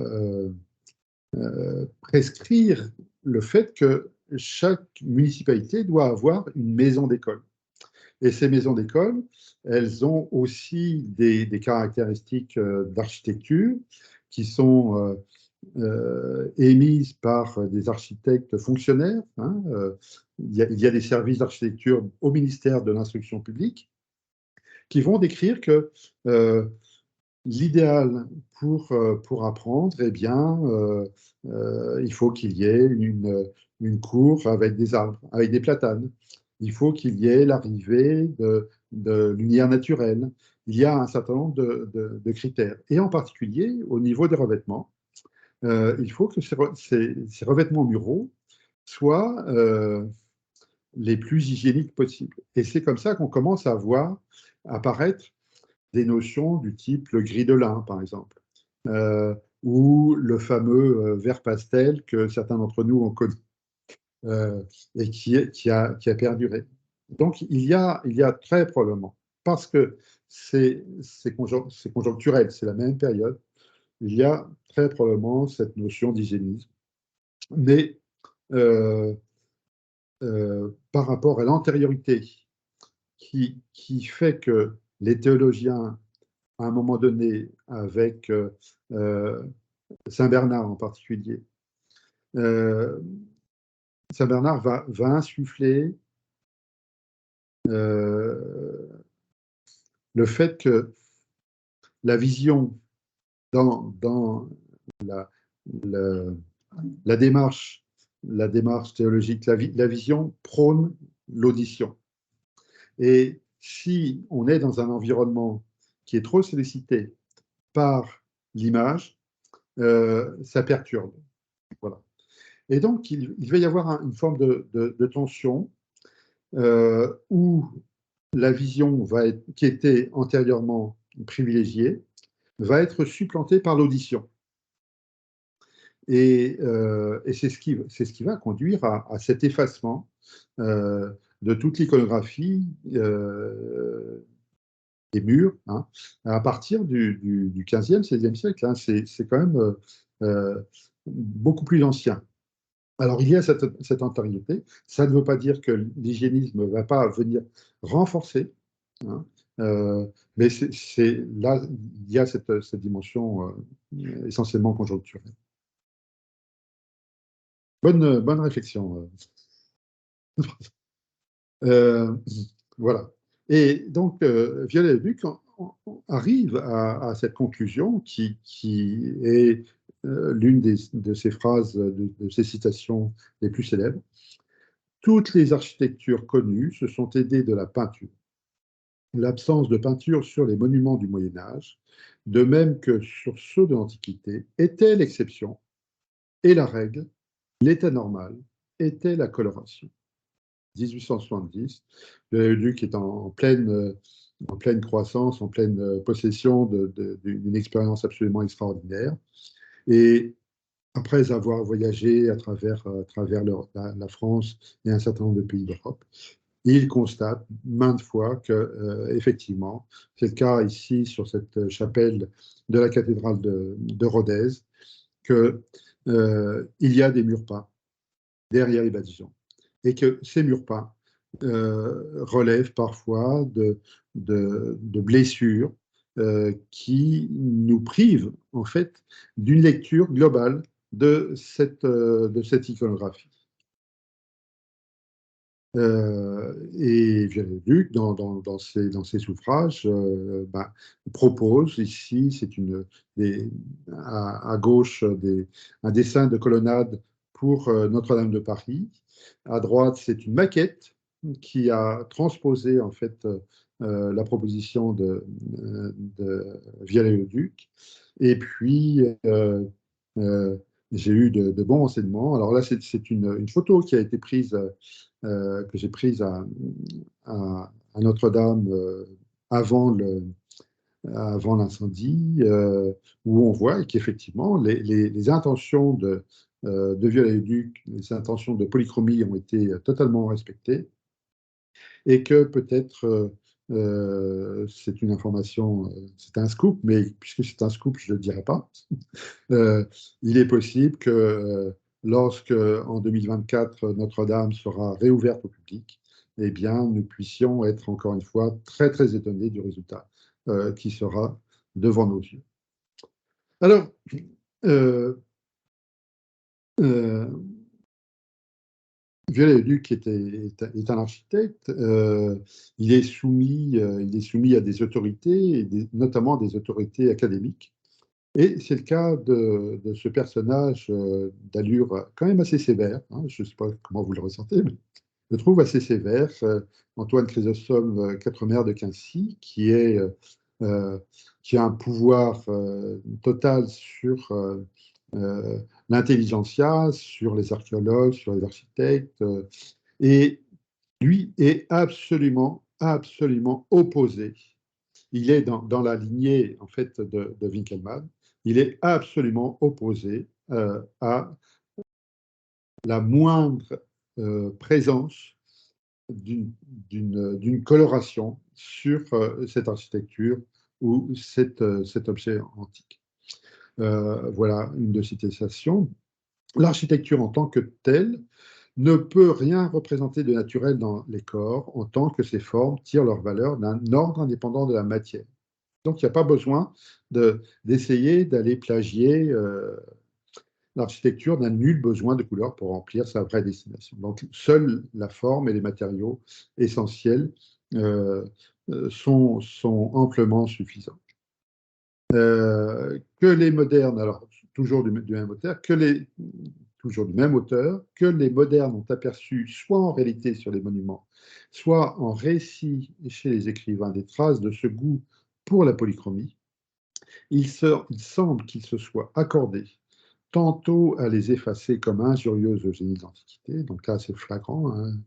prescrire le fait que chaque municipalité doit avoir une maison d'école. Et ces maisons d'école, elles ont aussi des caractéristiques d'architecture qui sont émises par des architectes fonctionnaires. Hein. Il y a des services d'architecture au ministère de l'Instruction publique qui vont décrire que l'idéal pour apprendre, eh bien, il faut qu'il y ait une cour avec des arbres, avec des platanes. Il faut qu'il y ait l'arrivée de lumière naturelle. Il y a un certain nombre de critères. Et en particulier, au niveau des revêtements, il faut que ces revêtements muraux soient les plus hygiéniques possibles. Et c'est comme ça qu'on commence à voir apparaître des notions du type le gris de lin, par exemple, ou le fameux vert pastel que certains d'entre nous ont connu et qui a perduré. Donc, il y a très probablement, parce que c'est conjoncturel, c'est la même période, il y a très probablement cette notion d'hygiénisme. Mais par rapport à l'antériorité qui fait que les théologiens, à un moment donné, avec Saint-Bernard en particulier, Saint-Bernard va insuffler le fait que la vision dans la, la, la démarche théologique, la vision prône l'audition. Et si on est dans un environnement qui est trop sollicité par l'image, ça perturbe. Voilà. Et donc, il va y avoir une forme de tension où la vision qui était antérieurement privilégiée va être supplantée par l'audition. Et c'est ce qui va conduire à cet effacement de toute l'iconographie des murs, hein, à partir du 15e, 16e siècle. Hein. C'est quand même beaucoup plus ancien. Alors, il y a cette antériorité. Ça ne veut pas dire que l'hygiénisme ne va pas venir renforcer, hein, mais là, il y a cette dimension essentiellement conjoncturelle. Bonne réflexion. Voilà. Et donc, Viollet-le-Duc arrive à cette conclusion qui est l'une de ses phrases, de ses citations les plus célèbres. Toutes les architectures connues se sont aidées de la peinture. L'absence de peinture sur les monuments du Moyen Âge, de même que sur ceux de l'Antiquité, était l'exception, et la règle, l'état normal, était la coloration. 1870, le duc est en pleine croissance, en pleine possession d'une expérience absolument extraordinaire. Et après avoir voyagé à travers la France et un certain nombre de pays d'Europe, il constate maintes fois que, effectivement, c'est le cas ici sur cette chapelle de la cathédrale de Rodez, qu'il y a des murs peints derrière les bâtissons et que ces murs peints relèvent parfois de blessures qui nous privent en fait d'une lecture globale de cette iconographie. Et Viollet-le-Duc, dans ses ouvrages, propose ici, c'est à gauche un dessin de colonnade pour Notre-Dame de Paris. À droite, c'est une maquette qui a transposé en fait la proposition de Viollet-le-Duc. Et puis, j'ai eu de bons renseignements. Alors là, c'est une photo qui a été prise, que j'ai prise à Notre-Dame avant l'incendie, où on voit qu'effectivement, les intentions de Viollet-le-Duc, les intentions de polychromie ont été totalement respectées, et que peut-être c'est une information, c'est un scoop, mais puisque c'est un scoop, je ne le dirai pas. Il est possible que lorsque, en 2024, Notre-Dame sera réouverte au public, eh bien, nous puissions être encore une fois très, très étonnés du résultat qui sera devant nos yeux. Alors, Viollet-le-Duc est un architecte. Il est soumis à des autorités, notamment des autorités académiques. Et c'est le cas de ce personnage d'allure quand même assez sévère. Hein, je ne sais pas comment vous le ressentez, mais je le trouve assez sévère. Antoine Chrysostome, Quatremaire de Quincy, qui a un pouvoir total sur l'intelligentsia, sur les archéologues, sur les architectes, et lui est absolument opposé. Il est dans la lignée en fait de Winckelmann. Il est absolument opposé à la moindre présence d'une coloration sur cette architecture ou cet objet antique. Voilà une de ses citations. L'architecture en tant que telle ne peut rien représenter de naturel dans les corps en tant que ces formes tirent leur valeur d'un ordre indépendant de la matière. Donc, il n'y a pas besoin d'essayer d'aller plagier l'architecture, n'a nul besoin de couleurs pour remplir sa vraie destination. Donc, seule la forme et les matériaux essentiels sont amplement suffisants. Que les modernes, alors toujours du même auteur, toujours du même auteur, que les modernes ont aperçu soit en réalité sur les monuments, soit en récit chez les écrivains des traces de ce goût pour la polychromie, il semble qu'il se soit accordé tantôt à les effacer comme injurieuses au génie de l'Antiquité, donc là c'est flagrant, hein.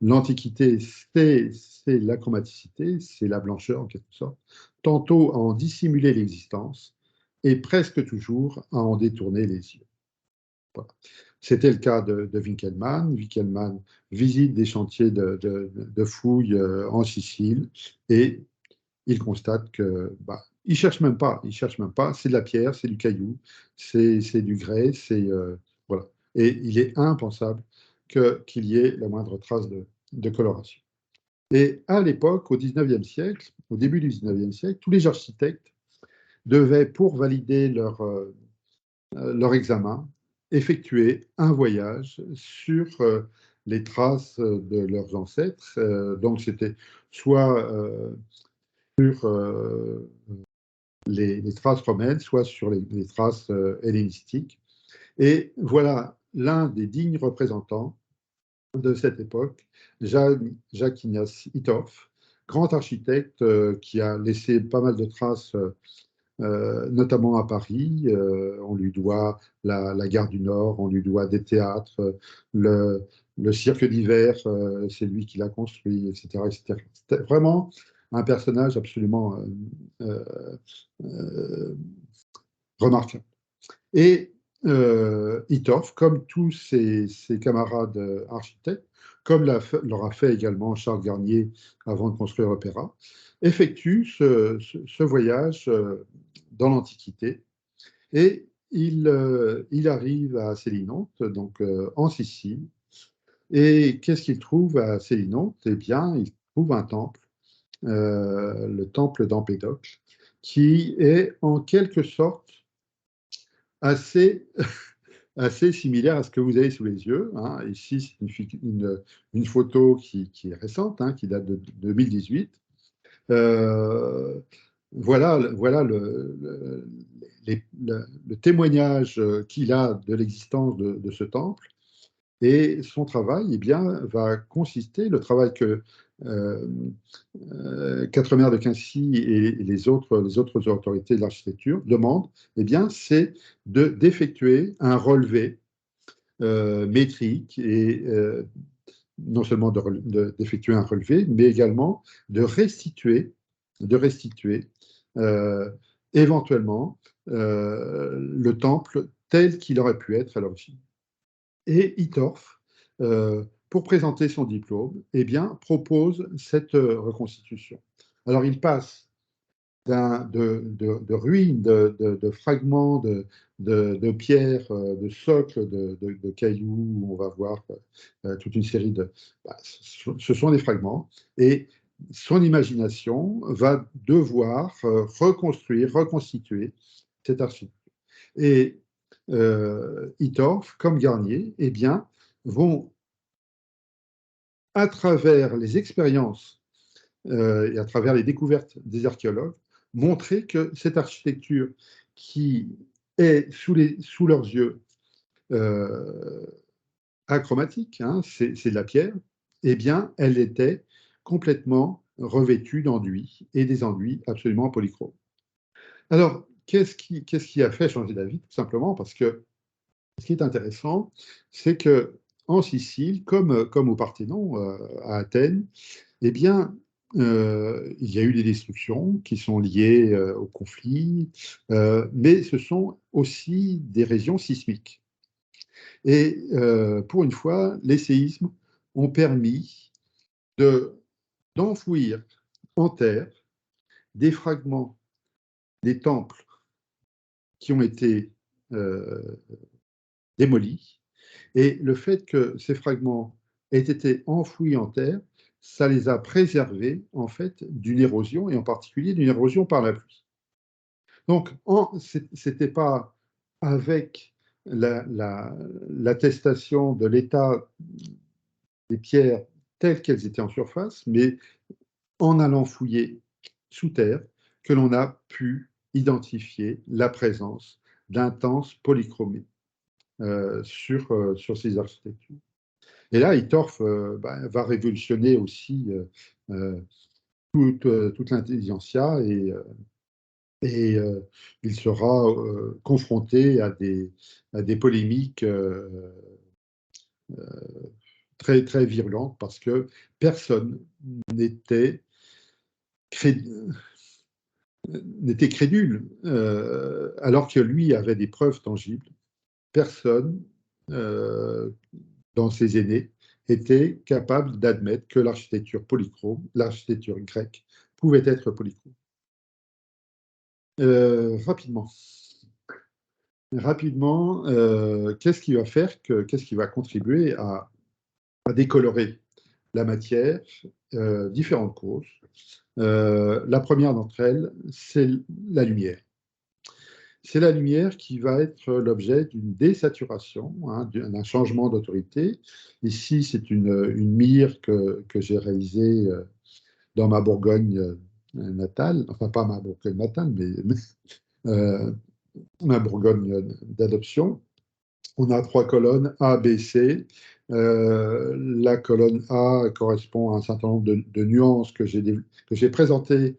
L'Antiquité, c'est la chromaticité, c'est la blancheur en quelque sorte, tantôt à en dissimuler l'existence, et presque toujours à en détourner les yeux. Voilà. C'était le cas de Winkelmann. Winkelmann visite des chantiers de fouilles en Sicile, et il constate que il cherche même pas, c'est de la pierre, c'est du caillou, c'est du grès, voilà. Et il est impensable qu'il y ait la moindre trace de coloration. Et à l'époque, au 19e siècle, au début du 19e siècle, tous les architectes devaient, pour valider leur examen, effectuer un voyage sur les traces de leurs ancêtres. Donc c'était soit sur les traces romaines, soit sur les traces hellénistiques. Et voilà l'un des dignes représentants de cette époque, Jacques-Ignace Hittorf, grand architecte qui a laissé pas mal de traces, notamment à Paris. On lui doit la gare du Nord, on lui doit des théâtres, le cirque d'hiver, c'est lui qui l'a construit, etc., etc. C'était vraiment un personnage absolument euh, remarquable. Et Hittorf, comme tous ses camarades architectes, comme l'aura fait également Charles Garnier avant de construire l'opéra, effectue ce voyage dans l'Antiquité, et il arrive à Sélinonte, donc en Sicile. Et qu'est-ce qu'il trouve à Sélinonte? Eh bien, il trouve un temple, le temple d'Empédocle, qui est en quelque sorte assez, assez similaire à ce que vous avez sous les yeux, hein. Ici, c'est une photo qui est récente, hein, qui date de 2018. Voilà le témoignage qu'il a de l'existence de ce temple. Et son travail, eh bien, va consister, le travail que Quatremer de Quincy et les autres autorités de l'architecture demandent, eh bien, c'est d'effectuer un relevé métrique, et non seulement d'effectuer un relevé, mais également de restituer euh, éventuellement le temple tel qu'il aurait pu être à l'origine. Et Hittorf, pour présenter son diplôme, eh bien, propose cette reconstitution. Alors, il passe de ruines, de fragments de pierres, de socles, de cailloux, où on va voir toute une série de... ce sont des fragments, et son imagination va devoir reconstruire, reconstituer cette architecture. Et Hittorf, comme Garnier, eh bien, vont, à travers les expériences et à travers les découvertes des archéologues, montrer que cette architecture qui est sous leurs yeux achromatique, hein, c'est de la pierre, eh bien, elle était complètement revêtue d'enduits, et des enduits absolument polychromes. Alors, qu'est-ce qui a fait changer d'avis? Tout simplement parce que ce qui est intéressant, c'est que en Sicile, comme au Parthénon, à Athènes, eh bien, il y a eu des destructions qui sont liées au conflit, mais ce sont aussi des régions sismiques. Et pour une fois, les séismes ont permis d'enfouir en terre des fragments des temples qui ont été démolis. Et le fait que ces fragments aient été enfouis en terre, ça les a préservés en fait d'une érosion, et en particulier d'une érosion par la pluie. Donc, c'était pas avec l'attestation de l'état des pierres telles qu'elles étaient en surface, mais en allant fouiller sous terre, que l'on a pu identifier la présence d'intenses polychromies sur ces architectures. Et là, Hittorf va révolutionner aussi toute l'intelligentsia et il sera confronté à des polémiques très, très virulentes parce que personne n'était crédule, alors que lui avait des preuves tangibles. Personne, dans ses aînés, était capable d'admettre que l'architecture polychrome, l'architecture grecque, pouvait être polychrome. Rapidement, qu'est-ce qui va faire qu'est-ce qui va contribuer à décolorer la matière? Différentes causes. La première d'entre elles, c'est la lumière. C'est la lumière qui va être l'objet d'une désaturation, d'un changement d'autorité. Ici, c'est une mire que j'ai réalisée dans ma Bourgogne natale, enfin pas ma Bourgogne natale, mais ma Bourgogne d'adoption. On a 3 colonnes A, B, C. La colonne A correspond à un certain nombre de nuances que j'ai présentées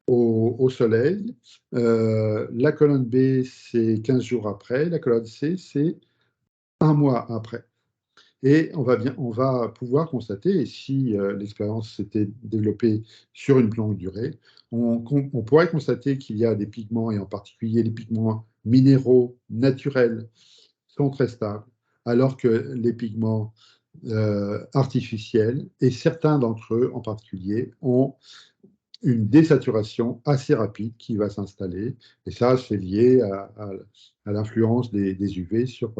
au soleil. La colonne B, c'est 15 jours après. La colonne C, c'est 1 mois après. Et on va pouvoir constater, et si l'expérience s'était développée sur une longue durée, on pourrait constater qu'il y a des pigments, et en particulier les pigments minéraux naturels, sont très stables, alors que les pigments artificiels, et certains d'entre eux en particulier, ont une désaturation assez rapide qui va s'installer. Et ça, c'est lié à l'influence des UV sur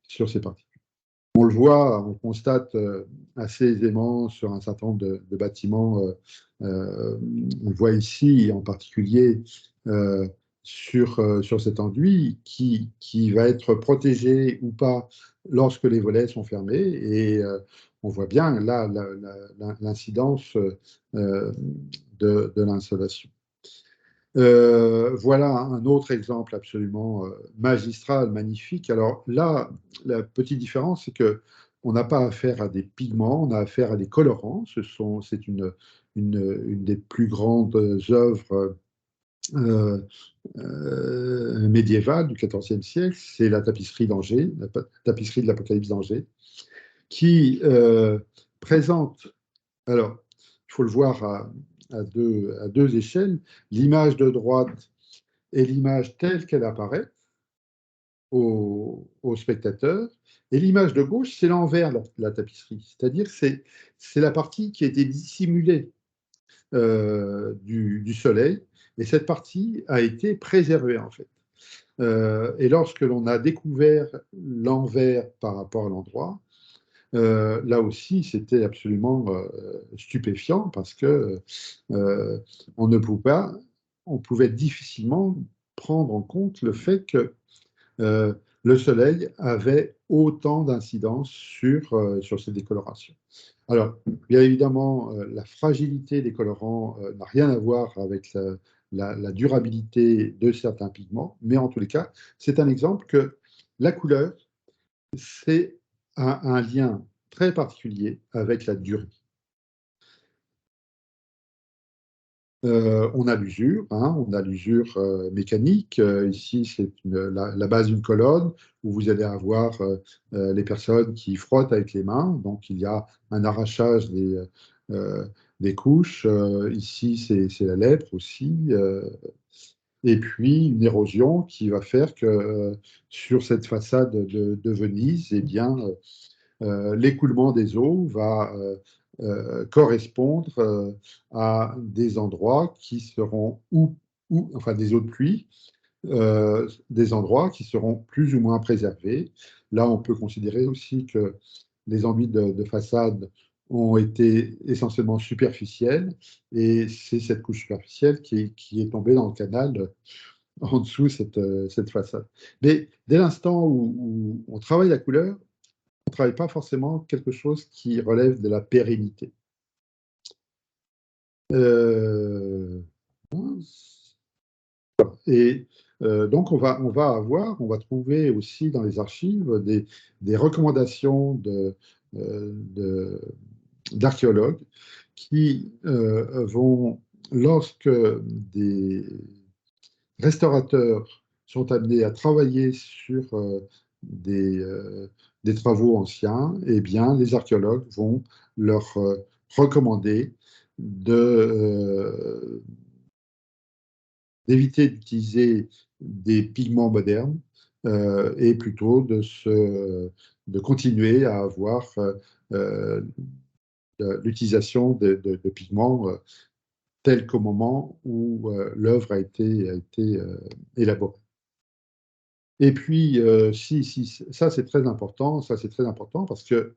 ces particules. On le voit, on constate assez aisément sur un certain nombre de bâtiments. On le voit ici, en particulier sur cet enduit qui va être protégé ou pas lorsque les volets sont fermés. Et on voit bien là l'incidence de l'insolation. Voilà un autre exemple absolument magistral, magnifique. Alors là, la petite différence, c'est que on n'a pas affaire à des pigments, on a affaire à des colorants. C'est une des plus grandes œuvres médiévales du XIVe siècle. C'est la tapisserie d'Angers, la tapisserie de l'Apocalypse d'Angers, qui présente, alors il faut le voir à deux échelles, l'image de droite et l'image telle qu'elle apparaît au spectateur, et l'image de gauche, c'est l'envers de la tapisserie, c'est-à-dire c'est la partie qui a été dissimulée du soleil, et cette partie a été préservée en fait. Et lorsque l'on a découvert l'envers par rapport à l'endroit, là aussi, c'était absolument stupéfiant parce que on pouvait difficilement prendre en compte le fait que le soleil avait autant d'incidence sur ces décolorations. Alors, bien évidemment, la fragilité des colorants n'a rien à voir avec la durabilité de certains pigments, mais en tous les cas, c'est un exemple que la couleur, c'est un lien très particulier avec la durée. On a l'usure, on a l'usure mécanique. Ici, c'est la base d'une colonne où vous allez avoir les personnes qui frottent avec les mains. Donc, il y a un arrachage des couches. Ici, c'est la lèpre aussi. Et puis, une érosion qui va faire que sur cette façade de Venise, eh bien, l'écoulement des eaux va correspondre à des endroits qui seront enfin des eaux de pluie, des endroits qui seront plus ou moins préservés. Là, on peut considérer aussi que les enduits de façade ont été essentiellement superficiels, et c'est cette couche superficielle qui est tombée dans le canal en dessous cette façade. Mais dès l'instant où on travaille la couleur, on ne travaille pas forcément quelque chose qui relève de la pérennité. Et donc, on va trouver aussi dans les archives des recommandations d'archéologues qui vont, lorsque des restaurateurs sont amenés à travailler sur des travaux anciens, eh bien, les archéologues vont leur recommander d'éviter d'utiliser des pigments modernes et plutôt de continuer à avoir l'utilisation de pigments tels qu'au moment où l'œuvre a été élaborée. Et puis, ça c'est très important, parce que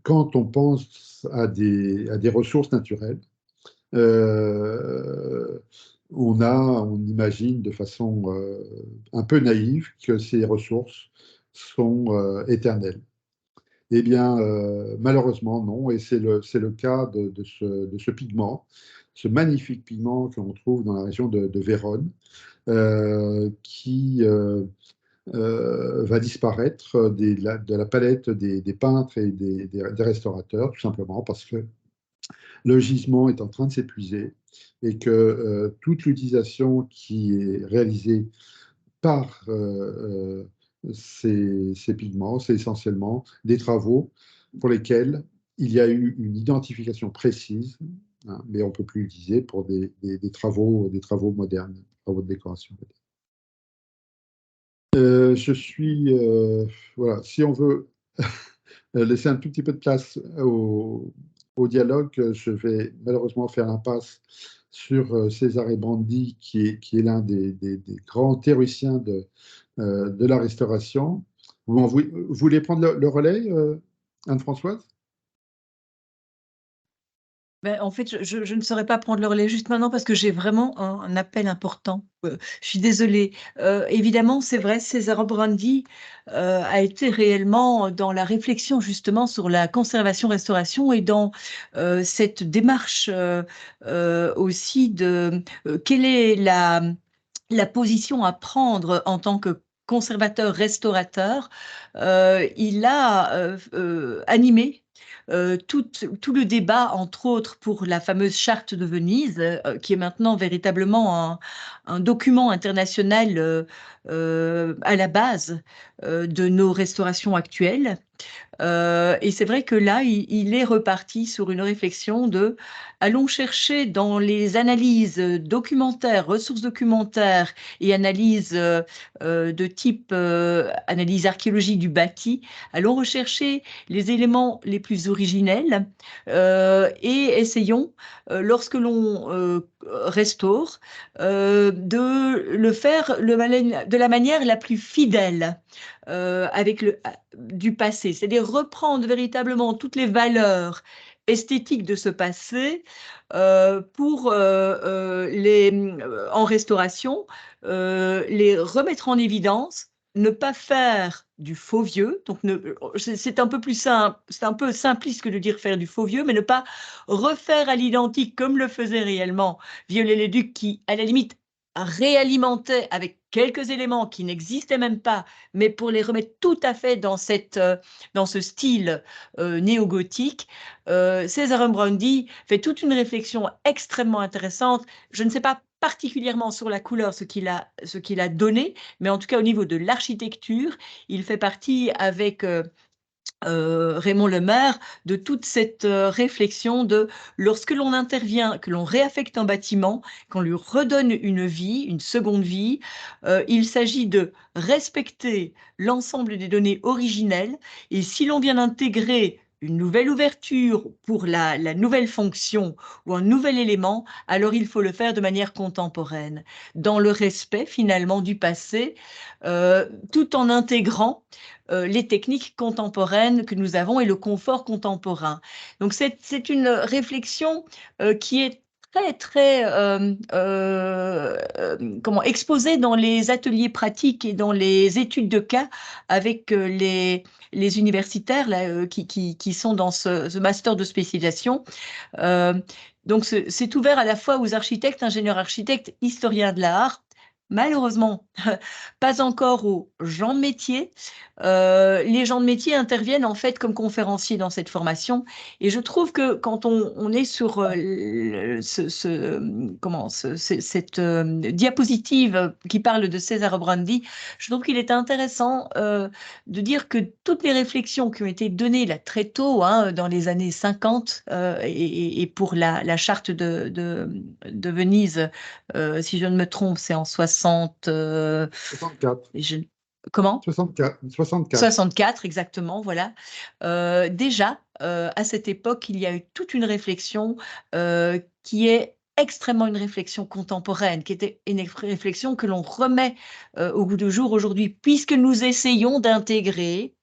quand on pense à des ressources naturelles, on imagine de façon un peu naïve que ces ressources sont éternelles. Eh bien, malheureusement, non, et c'est le cas de ce pigment, ce magnifique pigment que l'on trouve dans la région de Vérone, qui va disparaître de la palette des peintres et des restaurateurs, tout simplement parce que le gisement est en train de s'épuiser et que toute l'utilisation qui est réalisée par ces pigments, c'est essentiellement des travaux pour lesquels il y a eu une identification précise, hein, mais on ne peut plus l'utiliser pour des travaux modernes, des travaux de décoration. Voilà, si on veut laisser un tout petit peu de place au dialogue, je vais malheureusement faire l'impasse sur Cesare Brandi, qui est l'un des grands théoriciens de la restauration. Vous voulez prendre le relais, Anne-Françoise? Ben, en fait, je ne saurais pas prendre le relais juste maintenant parce que j'ai vraiment un appel important. Je suis désolée. Évidemment, c'est vrai, Cesare Brandi a été réellement dans la réflexion justement sur la conservation-restauration et dans cette démarche aussi de quelle est la position à prendre en tant que conservateur-restaurateur. Il a animé tout le débat, entre autres, pour la fameuse charte de Venise, qui est maintenant véritablement un document international à la base de nos restaurations actuelles. Et c'est vrai que là, il est reparti sur une réflexion de allons chercher dans les analyses documentaires, ressources documentaires et analyses de type analyse archéologique du bâti, allons rechercher les éléments les plus originels et essayons, lorsque l'on restaure, de le faire de la manière la plus fidèle avec du passé, c'est-à-dire reprendre véritablement toutes les valeurs esthétiques de ce passé pour en restauration, les remettre en évidence, ne pas faire du faux vieux, donc c'est un peu plus simple, c'est un peu simpliste que de dire faire du faux vieux, mais ne pas refaire à l'identique comme le faisait réellement Viollet-le-Duc, qui à la limite réalimentait avec quelques éléments qui n'existaient même pas, mais pour les remettre tout à fait dans ce style néo-gothique. Cesare Brandi fait toute une réflexion extrêmement intéressante. Je ne sais pas particulièrement sur la couleur ce qu'il a donné, mais en tout cas au niveau de l'architecture, il fait partie avec Raymond Lemaire, de toute cette réflexion de lorsque l'on intervient, que l'on réaffecte un bâtiment, qu'on lui redonne une vie, une seconde vie, il s'agit de respecter l'ensemble des données originelles et si l'on vient d'intégrer une nouvelle ouverture pour la nouvelle fonction ou un nouvel élément, alors il faut le faire de manière contemporaine, dans le respect finalement du passé, tout en intégrant les techniques contemporaines que nous avons et le confort contemporain. Donc c'est une réflexion qui est très comment exposé dans les ateliers pratiques et dans les études de cas avec les universitaires là, qui sont dans ce master de spécialisation. Donc c'est ouvert à la fois aux architectes, ingénieurs architectes, historiens de l'art. Malheureusement, pas encore aux gens de métier. Les gens de métier interviennent en fait comme conférenciers dans cette formation. Et je trouve que quand on est sur cette diapositive qui parle de César Brandy, je trouve qu'il est intéressant de dire que toutes les réflexions qui ont été données là très tôt, hein, dans les années 50, et pour la charte de Venise, si je ne me trompe, c'est en 64. Comment? 64. 64, exactement, voilà. Déjà, à cette époque, il y a eu toute une réflexion qui est extrêmement une réflexion contemporaine, qui était une réflexion que l'on remet au goût du jour aujourd'hui, puisque nous essayons d'intégrer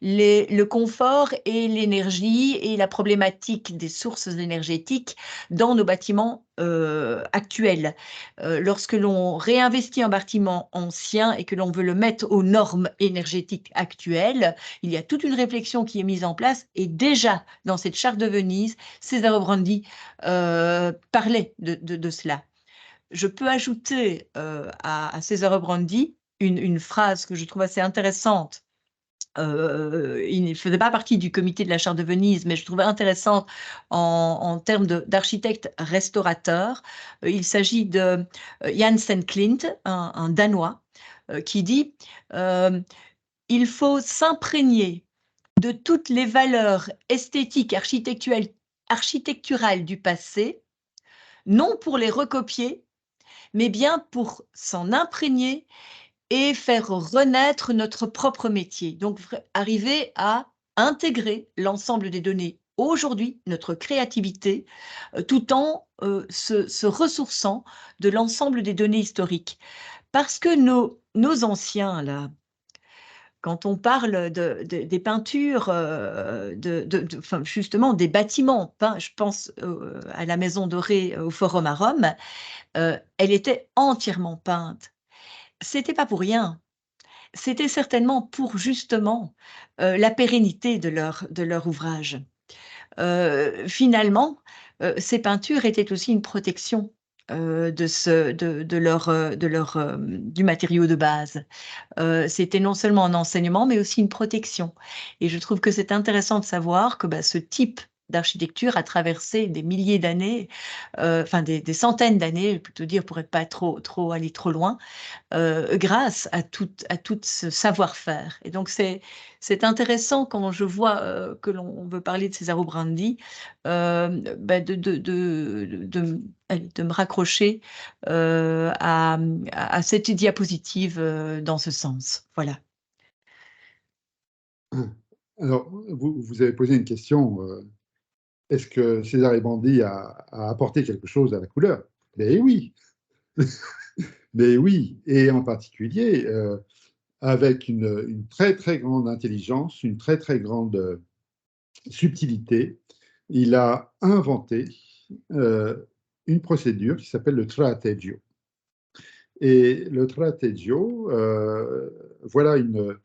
le confort et l'énergie et la problématique des sources énergétiques dans nos bâtiments actuels. Lorsque l'on réinvestit un bâtiment ancien et que l'on veut le mettre aux normes énergétiques actuelles, il y a toute une réflexion qui est mise en place et déjà dans cette charte de Venise, César Brandy parlait de cela. Je peux ajouter à César Brandy une phrase que je trouve assez intéressante. Il ne faisait pas partie du comité de la Charte de Venise, mais je trouvais intéressant en termes d'architecte restaurateur. Il s'agit de Jansen Klint, un Danois, qui dit il faut s'imprégner de toutes les valeurs esthétiques, architecturales du passé, non pour les recopier, mais bien pour s'en imprégner et faire renaître notre propre métier. Donc, arriver à intégrer l'ensemble des données aujourd'hui, notre créativité, tout en se ressourçant de l'ensemble des données historiques. Parce que nos anciens, là, quand on parle des peintures, enfin, justement des bâtiments peints, je pense à la Maison Dorée au Forum à Rome, elle était entièrement peinte. C'était pas pour rien. C'était certainement pour justement la pérennité de leur ouvrage. Finalement, ces peintures étaient aussi une protection du matériau de base. C'était non seulement un enseignement, mais aussi une protection. Et je trouve que c'est intéressant de savoir que ce type d'architecture a traversé des milliers d'années, enfin des centaines d'années, plutôt dire, pour ne pas aller trop loin, grâce à tout ce savoir-faire. Et donc, c'est intéressant quand je vois que l'on veut parler de César Brandy, de me raccrocher à cette diapositive dans ce sens. Voilà. Alors, vous avez posé une question. Est-ce que César Brandy a apporté quelque chose à la couleur? Mais oui, mais oui, et en particulier avec une très très grande intelligence, une très très grande subtilité, il a inventé une procédure qui s'appelle le trateggio. Et le trateggio, voilà une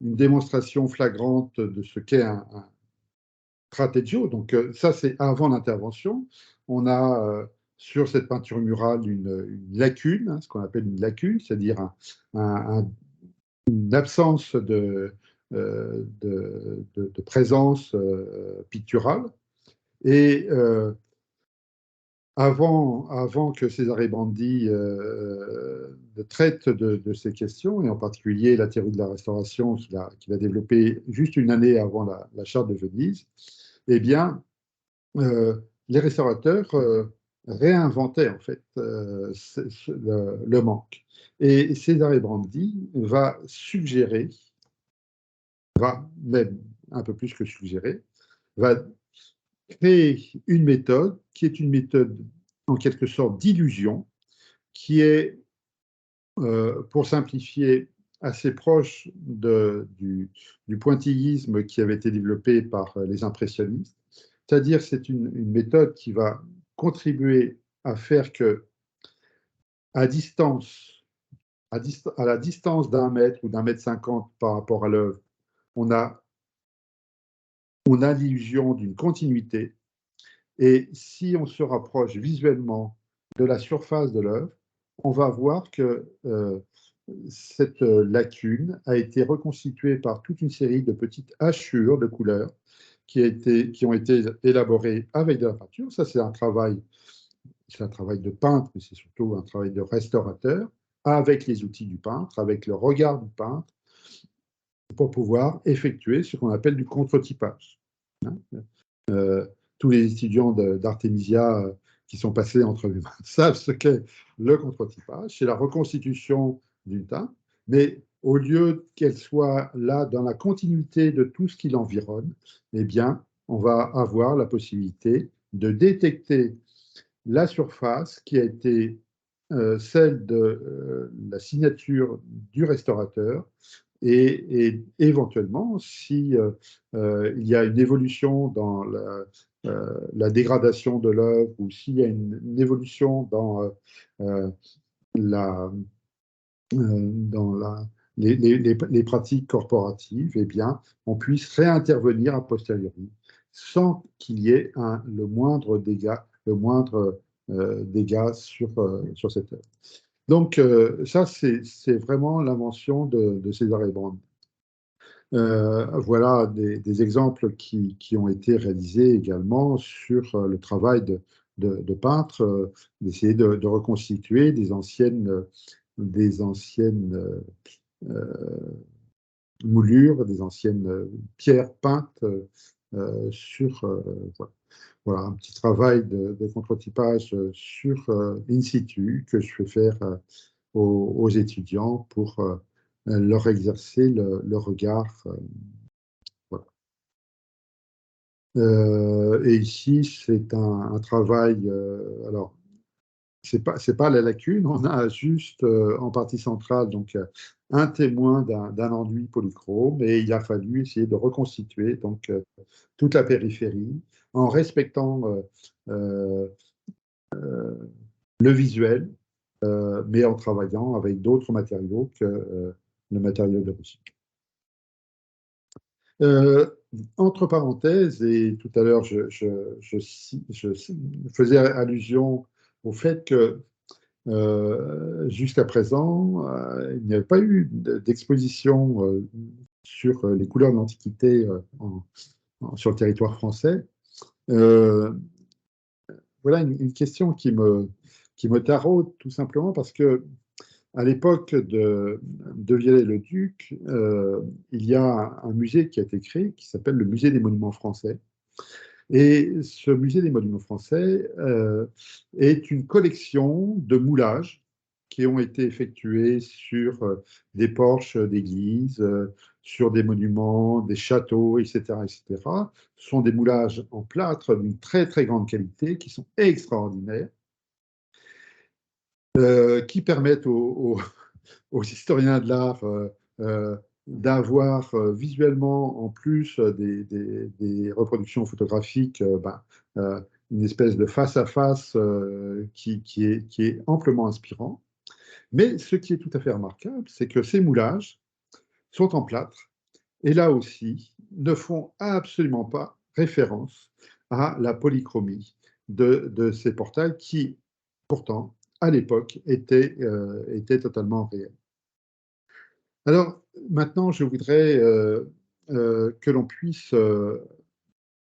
démonstration flagrante de ce qu'est un trateggio. Donc ça, c'est avant l'intervention. On a sur cette peinture murale une lacune, hein, ce qu'on appelle une lacune, c'est-à-dire une absence de présence picturale. Et avant que César Brandy ne traite de ces questions, et en particulier la théorie de la restauration qu'il a développée juste une année avant la Charte de Venise, eh bien, les restaurateurs réinventaient en fait le manque. Et César Brandy va suggérer, va même un peu plus que suggérer, va créer une méthode qui est une méthode en quelque sorte d'illusion, qui est, pour simplifier, assez proche du pointillisme qui avait été développé par les impressionnistes. C'est-à-dire c'est une méthode qui va contribuer à faire que, à la distance d'1 mètre ou d'1 mètre 50 par rapport à l'œuvre, on a l'illusion d'une continuité. Et si on se rapproche visuellement de la surface de l'œuvre, on va voir que cette lacune a été reconstituée par toute une série de petites hachures de couleurs qui ont été élaborées avec de la peinture. Ça, c'est un travail de peintre, mais c'est surtout un travail de restaurateur, avec les outils du peintre, avec le regard du peintre, pour pouvoir effectuer ce qu'on appelle du contre-typage. Tous les étudiants d'Artemisia qui sont passés entre les mains savent ce qu'est le contre-typage. C'est la reconstitution d'une teinte, mais au lieu qu'elle soit là dans la continuité de tout ce qui l'environne, eh bien, on va avoir la possibilité de détecter la surface qui a été celle de la signature du restaurateur, et éventuellement, si il y a une évolution dans la dégradation de l'œuvre, ou s'il y a une évolution dans les pratiques corporatives, eh bien, on puisse réintervenir a posteriori sans qu'il y ait le moindre dégât sur cette œuvre. Donc, ça, c'est vraiment l'invention de César Brand. Voilà des exemples qui ont été réalisés également sur le travail de peintre, d'essayer de reconstituer des anciennes moulures, des anciennes pierres peintes sur... Voilà, un petit travail de contre-typage sur in situ que je fais faire aux étudiants pour leur exercer le regard. Voilà. Et ici, c'est un travail. Alors, c'est pas la lacune, on a juste en partie centrale donc un témoin d'un enduit polychrome, et il a fallu essayer de reconstituer donc toute la périphérie en respectant le visuel, mais en travaillant avec d'autres matériaux que le matériau d'origine. Entre parenthèses, et tout à l'heure je faisais allusion au fait que jusqu'à présent, il n'y avait pas eu d'exposition sur les couleurs de l'Antiquité sur le territoire français. Voilà une question qui me taraude, tout simplement parce que à l'époque de Viollet-le-Duc, il y a un musée qui a été créé qui s'appelle le Musée des Monuments Français. Et ce musée des Monuments Français est une collection de moulages qui ont été effectués sur des porches d'églises, sur des monuments, des châteaux, etc., etc. Ce sont des moulages en plâtre d'une très, très grande qualité, qui sont extraordinaires, qui permettent aux historiens de l'art d'avoir visuellement, en plus des reproductions photographiques, une espèce de face-à-face qui est amplement inspirant. Mais ce qui est tout à fait remarquable, c'est que ces moulages sont en plâtre, et là aussi, ne font absolument pas référence à la polychromie de ces portails qui, pourtant, à l'époque, étaient totalement réels. Alors, maintenant, je voudrais que l'on puisse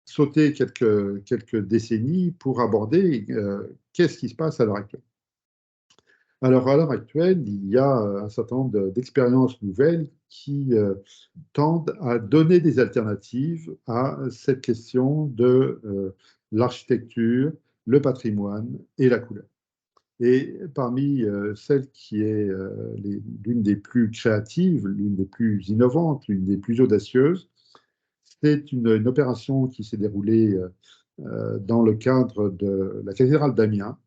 sauter quelques décennies pour aborder qu'est-ce qui se passe à l'heure actuelle. Alors, à l'heure actuelle, il y a un certain nombre d'expériences nouvelles qui tendent à donner des alternatives à cette question de l'architecture, le patrimoine et la couleur. Et parmi celle qui est l'une des plus créatives, l'une des plus innovantes, l'une des plus audacieuses, c'est une opération qui s'est déroulée dans le cadre de la cathédrale d'Amiens,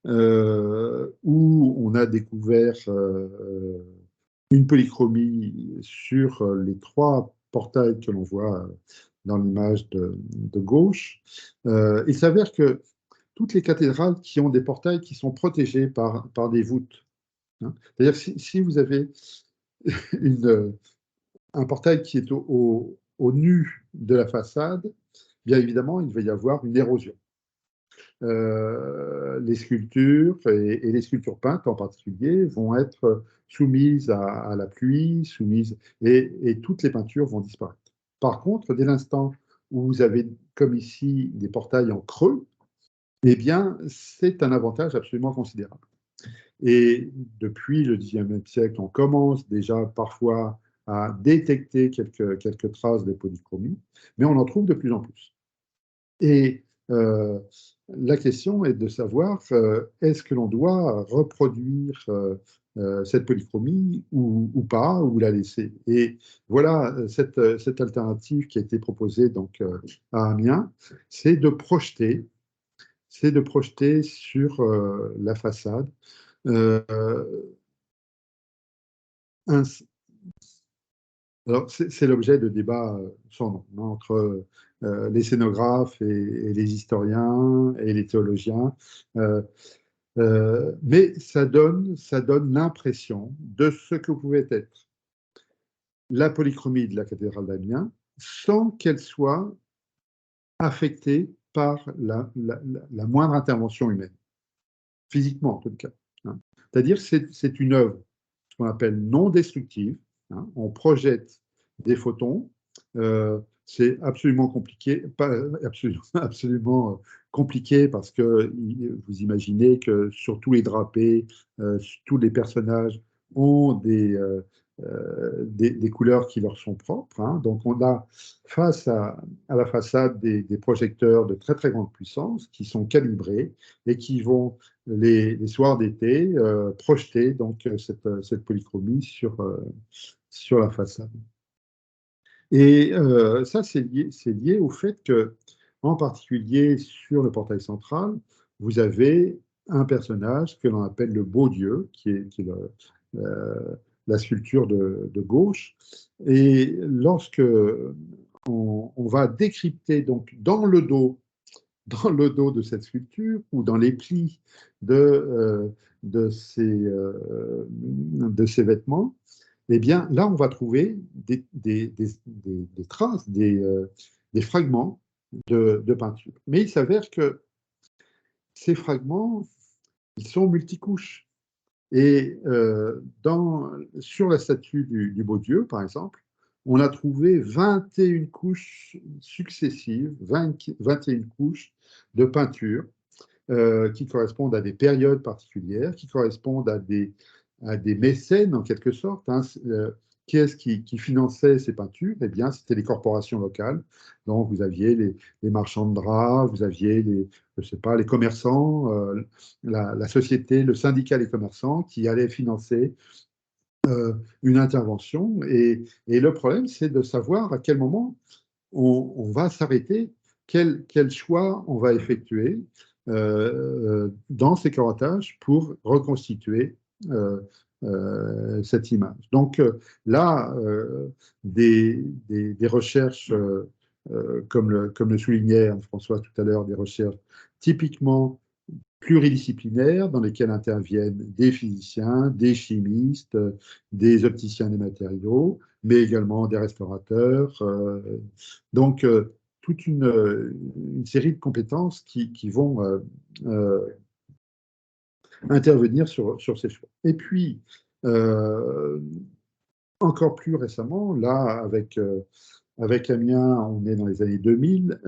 où on a découvert une polychromie sur les 3 portails que l'on voit dans l'image de gauche. Il s'avère que toutes les cathédrales qui ont des portails qui sont protégés par des voûtes. Hein. C'est-à-dire que si vous avez un portail qui est au nu de la façade, bien évidemment, il va y avoir une érosion. Les sculptures et les sculptures peintes en particulier vont être soumises à la pluie, et toutes les peintures vont disparaître. Par contre, dès l'instant où vous avez, comme ici, des portails en creux, eh bien, c'est un avantage absolument considérable. Et depuis le XIXe siècle, on commence déjà parfois à détecter quelques traces de polychromie, mais on en trouve de plus en plus. Et la question est de savoir, est-ce que l'on doit reproduire cette polychromie ou pas, ou la laisser? Et voilà, cette alternative qui a été proposée donc, à Amiens, c'est de projeter sur la façade un, alors, c'est l'objet de débats sans nom, hein, entre les scénographes et les historiens et les théologiens. Mais ça donne l'impression de ce que pouvait être la polychromie de la cathédrale d'Amiens sans qu'elle soit affectée par la moindre intervention humaine, physiquement en tout cas. Hein. C'est-à-dire que c'est une œuvre, ce qu'on appelle non destructive. Hein. On projette des photons. C'est absolument compliqué, pas absolument compliqué parce que vous imaginez que sur tous les drapés, tous les personnages ont des couleurs qui leur sont propres. Hein. Donc on a face à la façade des projecteurs de très très grande puissance qui sont calibrés et qui vont les soirs d'été projeter donc cette polychromie sur la façade. Et ça, c'est lié au fait que, en particulier sur le portail central, vous avez un personnage que l'on appelle le beau Dieu, qui est la sculpture de gauche. Et lorsque on va décrypter donc dans le dos de cette sculpture ou dans les plis de ces vêtements, eh bien, là, on va trouver des traces, des fragments de peinture. Mais il s'avère que ces fragments, ils sont multicouches. Et sur la statue du beau Dieu, par exemple, on a trouvé 21 couches successives, 21 couches de peinture qui correspondent à des périodes particulières, qui correspondent à des mécènes en quelque sorte. Hein. Qui est-ce qui finançait ces peintures? Eh bien, c'était les corporations locales. Donc, vous aviez les marchands de draps, vous aviez je sais pas, les commerçants, la société, le syndicat des commerçants qui allaient financer une intervention. Et le problème, c'est de savoir à quel moment on va s'arrêter, quel choix on va effectuer dans ces carottages pour reconstituer cette image. Donc là, des recherches, comme le soulignait François tout à l'heure, des recherches typiquement pluridisciplinaires dans lesquelles interviennent des physiciens, des chimistes, des opticiens des matériaux, mais également des restaurateurs. Donc, toute une série de compétences qui vont intervenir sur ces choix. Et puis, encore plus récemment, là, avec Amiens, on est dans les années 2000.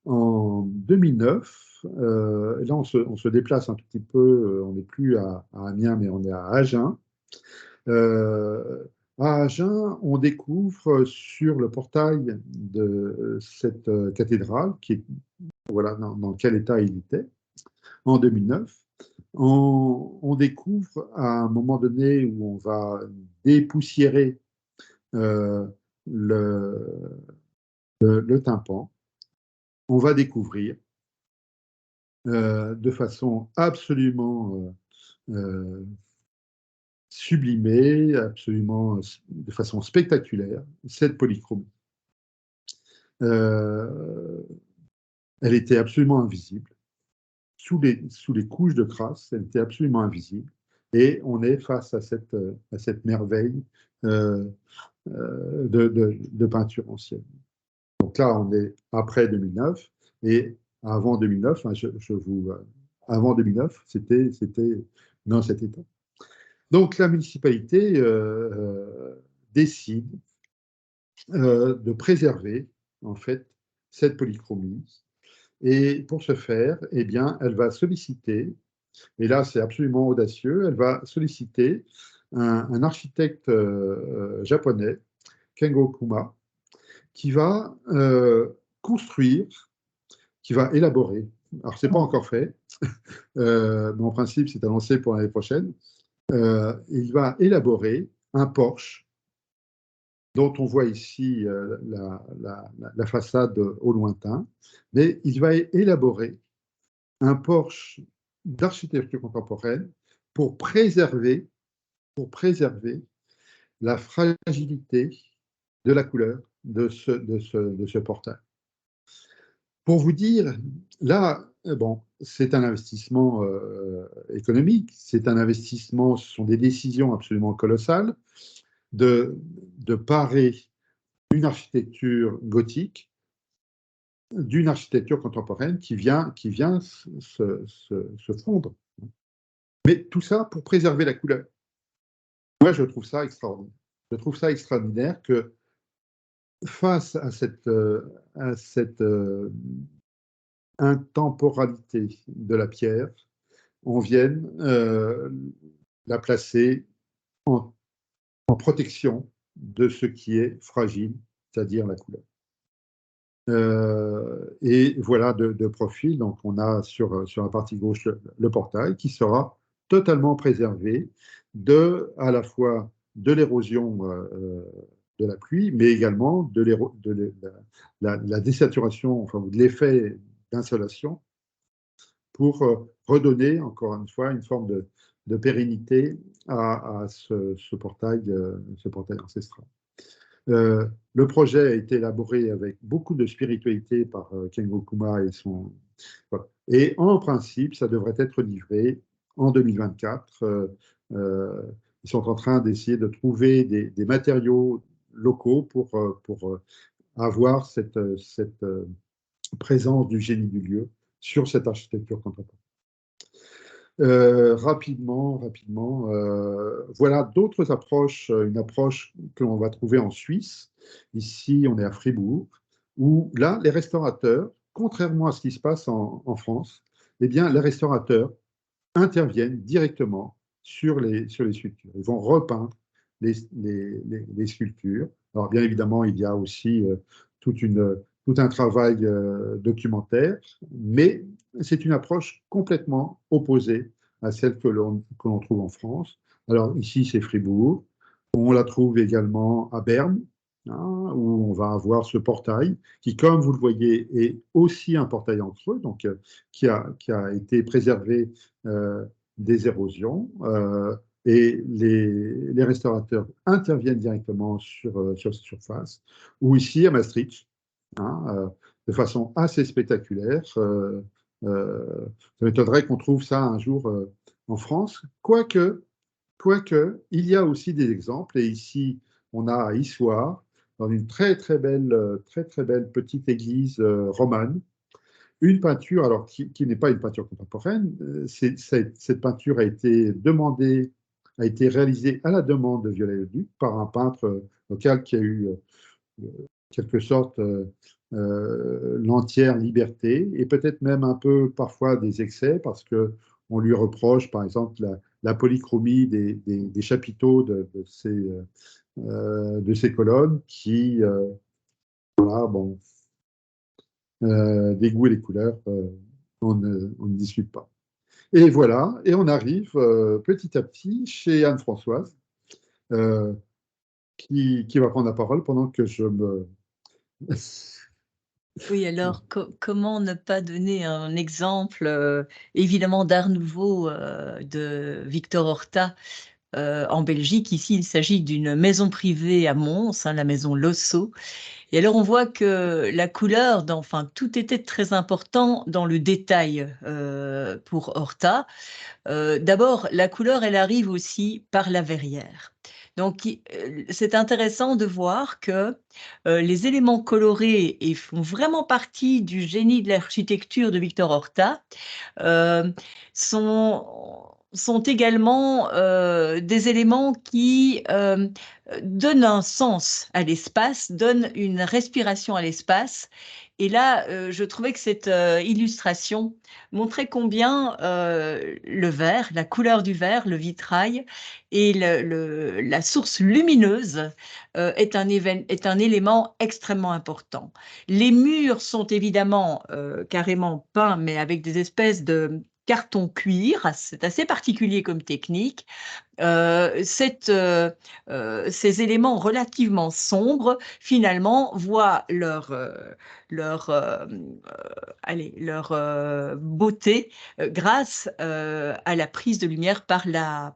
En 2009, là, on se déplace un tout petit peu, on n'est plus à Amiens, mais on est à Agen. À Agen, on découvre sur le portail de cette cathédrale, voilà, dans quel état il était, en 2009, on découvre à un moment donné où on va dépoussiérer le tympan, on va découvrir de façon absolument sublimée, absolument de façon spectaculaire, cette polychromie. Elle était absolument invisible. sous les couches de crasse, elle était absolument invisible. Et on est face à cette merveille de peinture ancienne. Donc là, on est après 2009, et avant 2009, hein, avant 2009, c'était dans cet état. Donc la municipalité décide de préserver en fait cette polychromie, et pour ce faire, eh bien, elle va solliciter, et là c'est absolument audacieux, elle va solliciter un architecte japonais, Kengo Kuma, qui va construire, qui va élaborer. Alors, ce n'est pas encore fait, mais en principe, c'est annoncé pour l'année prochaine. Il va élaborer un porche dont on voit ici la façade au lointain, mais il va élaborer un porche d'architecture contemporaine pour préserver la fragilité de la couleur de ce portail. Pour vous dire, là, bon, c'est un investissement économique, c'est un investissement, ce sont des décisions absolument colossales de parer une architecture gothique d'une architecture contemporaine qui vient se fondre. Mais tout ça pour préserver la couleur. Moi, je trouve ça extraordinaire. Je trouve ça extraordinaire que face à cette intemporalité de la pierre, on vienne la placer en protection de ce qui est fragile, c'est-à-dire la couleur. Et voilà de profil, donc on a sur la partie gauche le portail qui sera totalement préservé à la fois de l'érosion de la pluie, mais également de la désaturation, enfin de l'effet d'insolation, pour redonner, encore une fois, une forme de pérennité à ce portail ancestral. Le projet a été élaboré avec beaucoup de spiritualité par Kengo Kuma et son... Voilà. Et en principe, ça devrait être livré en 2024. Ils sont en train d'essayer de trouver des matériaux locaux pour avoir cette présence du génie du lieu sur cette architecture contemporaine. Rapidement, voilà d'autres approches, une approche que l'on va trouver en Suisse. Ici, on est à Fribourg, où là, les restaurateurs, contrairement à ce qui se passe en France, eh bien, les restaurateurs interviennent directement sur les sculptures. Ils vont repeindre les sculptures. Alors, bien évidemment, il y a aussi tout un travail documentaire, mais c'est une approche complètement opposée à celle que l'on trouve en France. Alors ici, c'est Fribourg. On la trouve également à Berne, hein, où on va avoir ce portail qui, comme vous le voyez, est aussi un portail en creux, donc qui a été préservé des érosions. Et les restaurateurs interviennent directement sur cette surface. Ou ici, à Maastricht, hein, de façon assez spectaculaire. Ça m'étonnerait qu'on trouve ça un jour en France, quoique il y a aussi des exemples. Et ici, on a à Issoire, dans une très belle petite église romane, une peinture, alors qui n'est pas une peinture contemporaine. Cette peinture a été réalisée à la demande de Viollet-le-Duc par un peintre local qui a eu quelque sorte l'entière liberté, et peut-être même un peu parfois des excès, parce qu'on lui reproche par exemple la polychromie des chapiteaux de ces colonnes qui, voilà, bon, des goûts et des couleurs, on ne discute pas. Et voilà, et on arrive petit à petit chez Anne-Françoise, qui va prendre la parole pendant que je me... Oui, alors comment ne pas donner un exemple évidemment d'art nouveau de Victor Horta, en Belgique. Ici, il s'agit d'une maison privée à Mons, hein, la maison Losso. Et alors, on voit que la couleur, enfin, tout était très important dans le détail pour Horta. D'abord, la couleur, elle arrive aussi par la verrière. Donc, c'est intéressant de voir que les éléments colorés et font vraiment partie du génie de l'architecture de Victor Horta euh, sont également des éléments qui donnent un sens à l'espace, donnent une respiration à l'espace. Et là, je trouvais que cette illustration montrait combien le verre, la couleur du verre, le vitrail et la source lumineuse est un élément extrêmement important. Les murs sont évidemment carrément peints, mais avec des espèces de carton cuir. C'est assez particulier comme technique. Ces éléments relativement sombres, finalement, voient leur, beauté grâce à la prise de lumière par la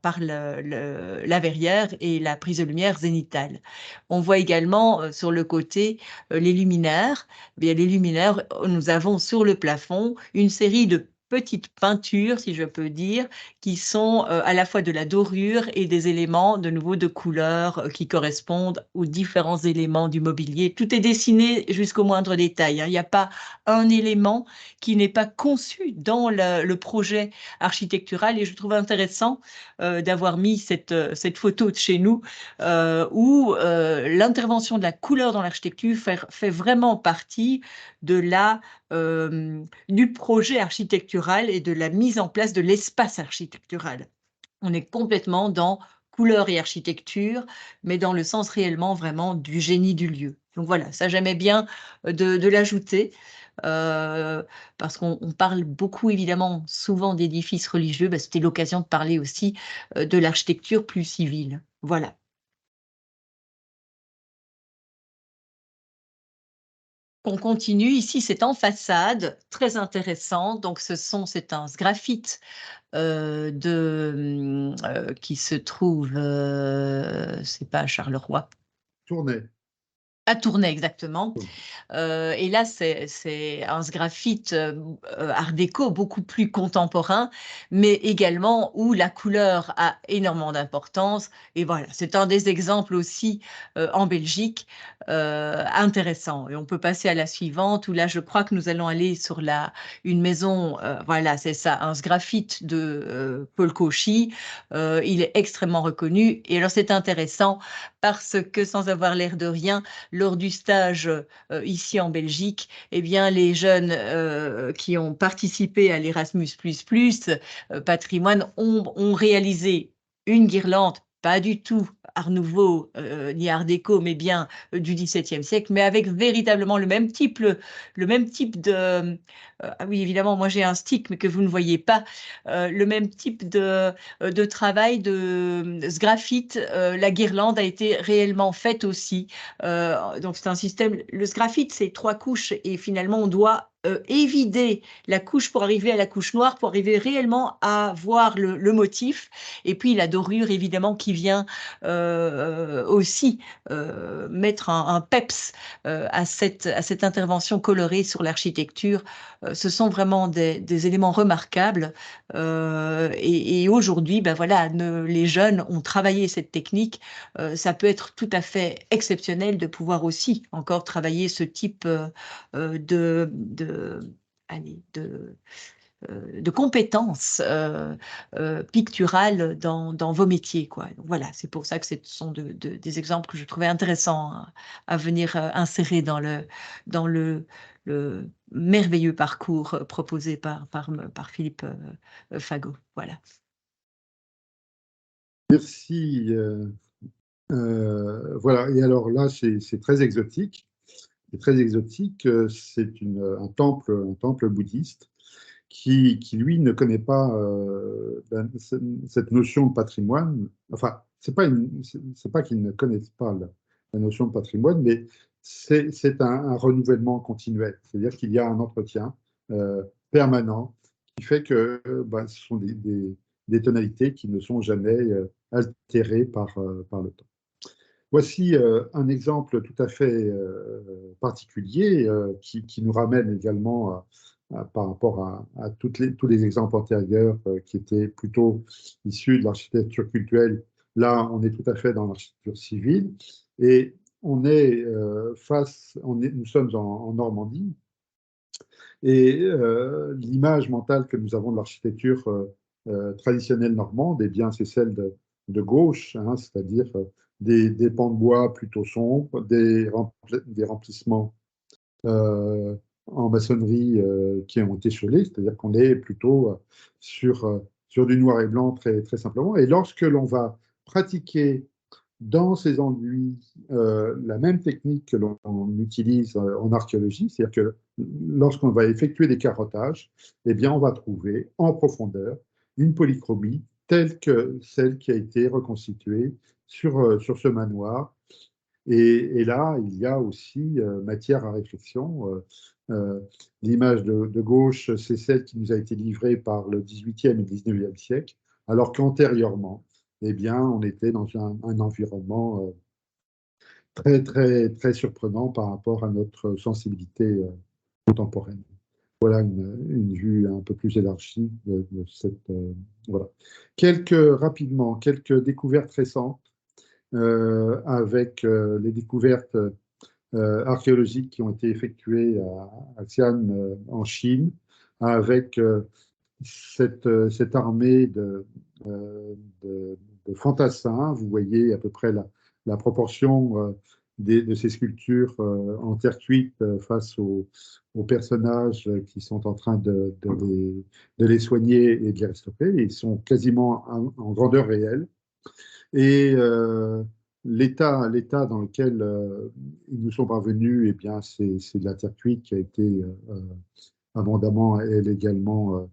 verrière et la prise de lumière zénitale. On voit également sur le côté les luminaires. Bien, les luminaires, nous avons sur le plafond une série de petites peintures, si je peux dire, qui sont à la fois de la dorure et des éléments de nouveau de couleur qui correspondent aux différents éléments du mobilier. Tout est dessiné jusqu'au moindre détail, hein. Il n'y a pas un élément qui n'est pas conçu dans le projet architectural, et je trouve intéressant d'avoir mis cette photo de chez nous où l'intervention de la couleur dans l'architecture fait vraiment partie de du projet architectural et de la mise en place de l'espace architectural. On est complètement dans couleur et architecture, mais dans le sens réellement vraiment du génie du lieu. Donc voilà, ça j'aimais bien de l'ajouter, parce qu'on parle beaucoup évidemment souvent d'édifices religieux. Ben, c'était l'occasion de parler aussi de l'architecture plus civile. Voilà. On continue, ici c'est en façade, très intéressant. Donc c'est un sgraffite qui se trouve, c'est pas à Charleroi, Tournai. à Tournai exactement. Et là, c'est un sgraffite art déco beaucoup plus contemporain, mais également où la couleur a énormément d'importance. Et voilà, c'est un des exemples aussi en Belgique intéressant. Et on peut passer à la suivante, où là, je crois que nous allons aller sur une maison, voilà, c'est ça, un sgraffite de Paul Cauchy. Il est extrêmement reconnu. Et alors, c'est intéressant parce que, sans avoir l'air de rien, lors du stage ici en Belgique, eh bien, les jeunes qui ont participé à l'Erasmus++ patrimoine ont réalisé une guirlande, pas du tout Art Nouveau ni Art déco, mais bien du XVIIe siècle, mais avec véritablement le même type de... ah oui, évidemment, moi j'ai un stick, mais que vous ne voyez pas, le même type de travail de ce graphite. La guirlande a été réellement faite aussi. Donc c'est un système, le sgraphite, c'est 3 couches et finalement on doit évider la couche pour arriver à la couche noire, pour arriver réellement à voir le motif. Et puis la dorure, évidemment, qui vient aussi mettre un peps à cette intervention colorée sur l'architecture. Ce sont vraiment des éléments remarquables. Et aujourd'hui, ben voilà, les jeunes ont travaillé cette technique. Ça peut être tout à fait exceptionnel de pouvoir aussi encore travailler ce type allez, de compétences picturales dans vos métiers, quoi. Donc, voilà, c'est pour ça que ce sont des exemples que je trouvais intéressants à venir insérer dans le merveilleux parcours proposé par Philippe Fagot. Voilà. Merci. Voilà, et alors là, c'est très exotique. C'est très exotique. C'est un temple bouddhiste qui, lui, ne connaît pas cette notion de patrimoine. Enfin, c'est pas qu'ils ne connaissent pas la notion de patrimoine, mais c'est un renouvellement continuel. C'est-à-dire qu'il y a un entretien permanent qui fait que ce sont des tonalités qui ne sont jamais altérés par le temps. Voici un exemple tout à fait particulier qui nous ramène également par rapport à tous les exemples antérieurs qui étaient plutôt issus de l'architecture cultuelle. Là, on est tout à fait dans l'architecture civile et on est nous sommes en Normandie et l'image mentale que nous avons de l'architecture traditionnelle normande, eh bien, c'est celle de gauche, hein, c'est-à-dire des pans de bois plutôt sombres, des remplissements en maçonnerie qui ont été échelés, c'est-à-dire qu'on est plutôt sur du noir et blanc très, très simplement. Et lorsque l'on va pratiquer dans ces enduits la même technique que l'on utilise en archéologie, c'est-à-dire que lorsqu'on va effectuer des carottages, eh bien, on va trouver en profondeur une polychromie telle que celle qui a été reconstituée sur ce manoir. Et là, il y a aussi matière à réflexion. L'image de gauche, c'est celle qui nous a été livrée par le XVIIIe et XIXe siècle, alors qu'antérieurement, eh bien, on était dans un environnement très, très, très surprenant par rapport à notre sensibilité contemporaine. Voilà une vue un peu plus élargie de cette. Voilà. Rapidement, quelques découvertes récentes avec les découvertes archéologiques qui ont été effectuées à Xi'an en Chine, avec cette armée de, de fantassins. Vous voyez à peu près la proportion de ces sculptures en terre cuite face aux personnages qui sont en train de les soigner et de les restaurer. Ils sont quasiment en grandeur réelle. Et l'état dans lequel ils nous sont parvenus, eh bien, c'est de la terre cuite qui a été abondamment et légalement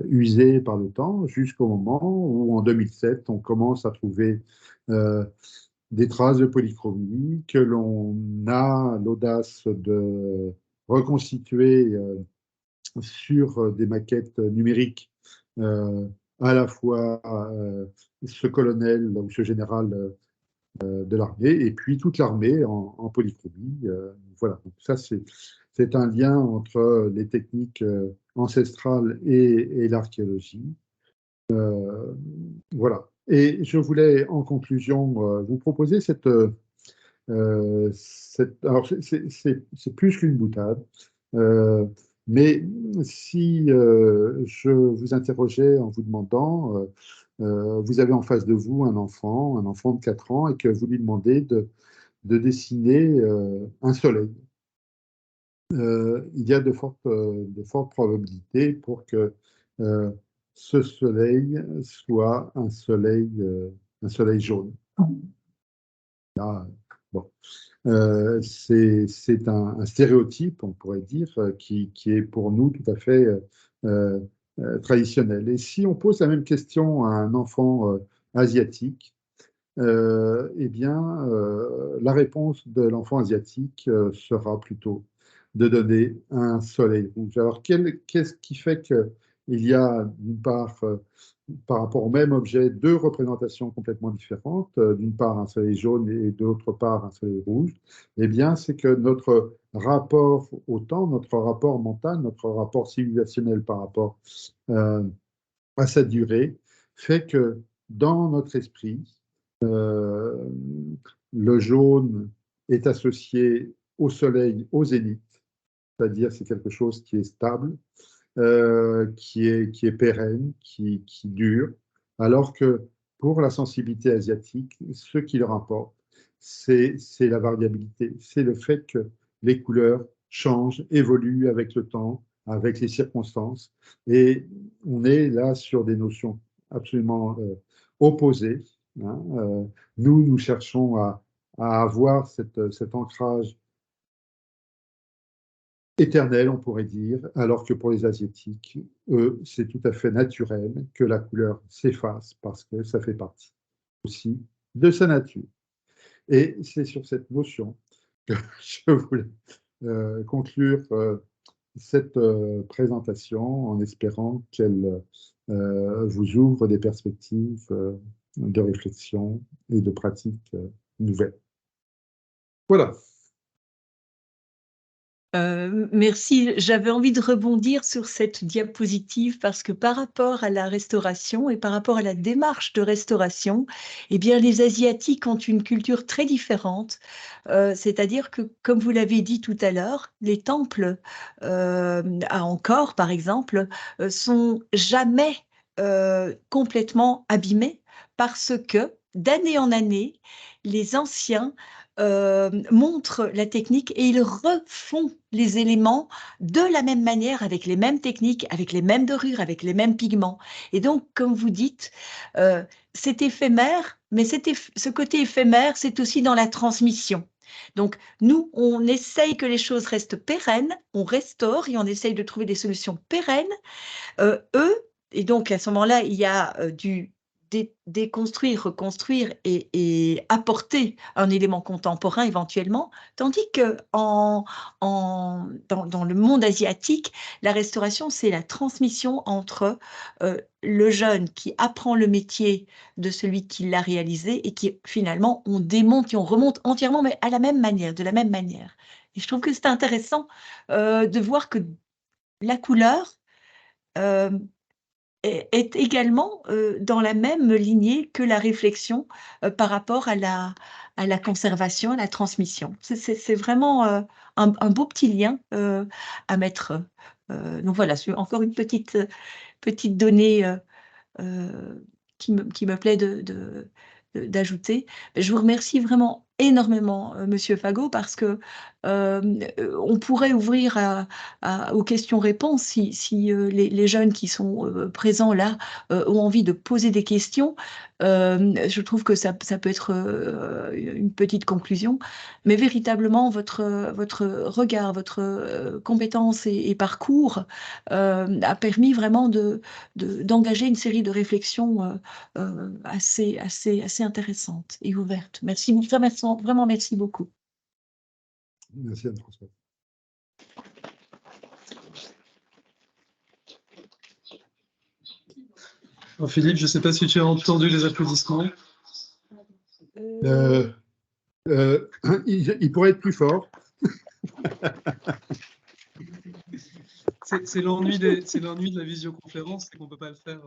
usée par le temps, jusqu'au moment où, en 2007, on commence à trouver euh, des traces de polychromie que l'on a l'audace de reconstituer sur des maquettes numériques, euh, à la fois ce colonel ou ce général de l'armée, et puis toute l'armée en polychromie. Voilà, donc ça c'est un lien entre les techniques ancestrales et l'archéologie. Voilà. Et je voulais en conclusion vous proposer alors c'est plus qu'une boutade, euh, mais si je vous interrogeais en vous demandant, vous avez en face de vous un enfant de 4 ans, et que vous lui demandez de dessiner un soleil, il y a de fortes probabilités pour que euh, ce soleil soit un soleil jaune. Là, bon. C'est un stéréotype, on pourrait dire, qui est pour nous tout à fait euh, traditionnel. Et si on pose la même question à un enfant asiatique, eh bien, la réponse de l'enfant asiatique sera plutôt de donner un soleil rouge. Alors, qu'est-ce qui fait qu'il y a, d'une part, par rapport au même objet, deux représentations complètement différentes, d'une part un soleil jaune et d'autre part un soleil rouge? Eh bien, c'est que notre rapport au temps, notre rapport mental, notre rapport civilisationnel par rapport euh, à sa durée, fait que dans notre esprit, euh, le jaune est associé au soleil, au zénith, c'est-à-dire c'est quelque chose qui est stable, qui est pérenne, qui dure, alors que pour la sensibilité asiatique, ce qui leur importe, c'est la variabilité, c'est le fait que les couleurs changent, évoluent avec le temps, avec les circonstances, et on est là sur des notions absolument opposées. Hein. Nous cherchons à avoir cet ancrage éternel, on pourrait dire, alors que pour les Asiatiques, eux, c'est tout à fait naturel que la couleur s'efface parce que ça fait partie aussi de sa nature. Et c'est sur cette notion que je voulais conclure cette présentation en espérant qu'elle vous ouvre des perspectives de réflexion et de pratiques nouvelles. Voilà. Merci. J'avais envie de rebondir sur cette diapositive parce que par rapport à la restauration et par rapport à la démarche de restauration, eh bien, les Asiatiques ont une culture très différente. C'est-à-dire que, comme vous l'avez dit tout à l'heure, les temples à Angkor, par exemple, sont jamais complètement abîmés parce que d'année en année, les anciens montrent la technique et ils refont les éléments de la même manière, avec les mêmes techniques, avec les mêmes dorures, avec les mêmes pigments. Et donc, comme vous dites, c'est éphémère, mais ce côté éphémère, c'est aussi dans la transmission. Donc, nous, on essaye que les choses restent pérennes, on restaure et on essaye de trouver des solutions pérennes. Eux, et donc à ce moment-là, il y a du déconstruire, reconstruire et apporter un élément contemporain éventuellement, tandis que dans le monde asiatique, la restauration, c'est la transmission entre le jeune qui apprend le métier de celui qui l'a réalisé et qui finalement, on démonte et on remonte entièrement, mais à la même manière, de la même manière. Et je trouve que c'est intéressant de voir que la couleur est également dans la même lignée que la réflexion par rapport à la conservation, à la transmission. C'est vraiment un beau petit lien à mettre. Donc voilà, c'est encore une petite donnée qui me plaît d'ajouter. Je vous remercie vraiment énormément, Monsieur Fagot, parce que on pourrait ouvrir aux questions-réponses si les jeunes qui sont présents là ont envie de poser des questions. Je trouve que ça peut être une petite conclusion, mais véritablement votre regard, votre compétence et parcours a permis vraiment d'engager une série de réflexions assez intéressantes et ouvertes. Merci, vraiment merci beaucoup. Merci Anne-Françoise. Philippe, je ne sais pas si tu as entendu les applaudissements. Il pourrait être plus fort. C'est l'ennui de la visioconférence, c'est qu'on ne peut pas le faire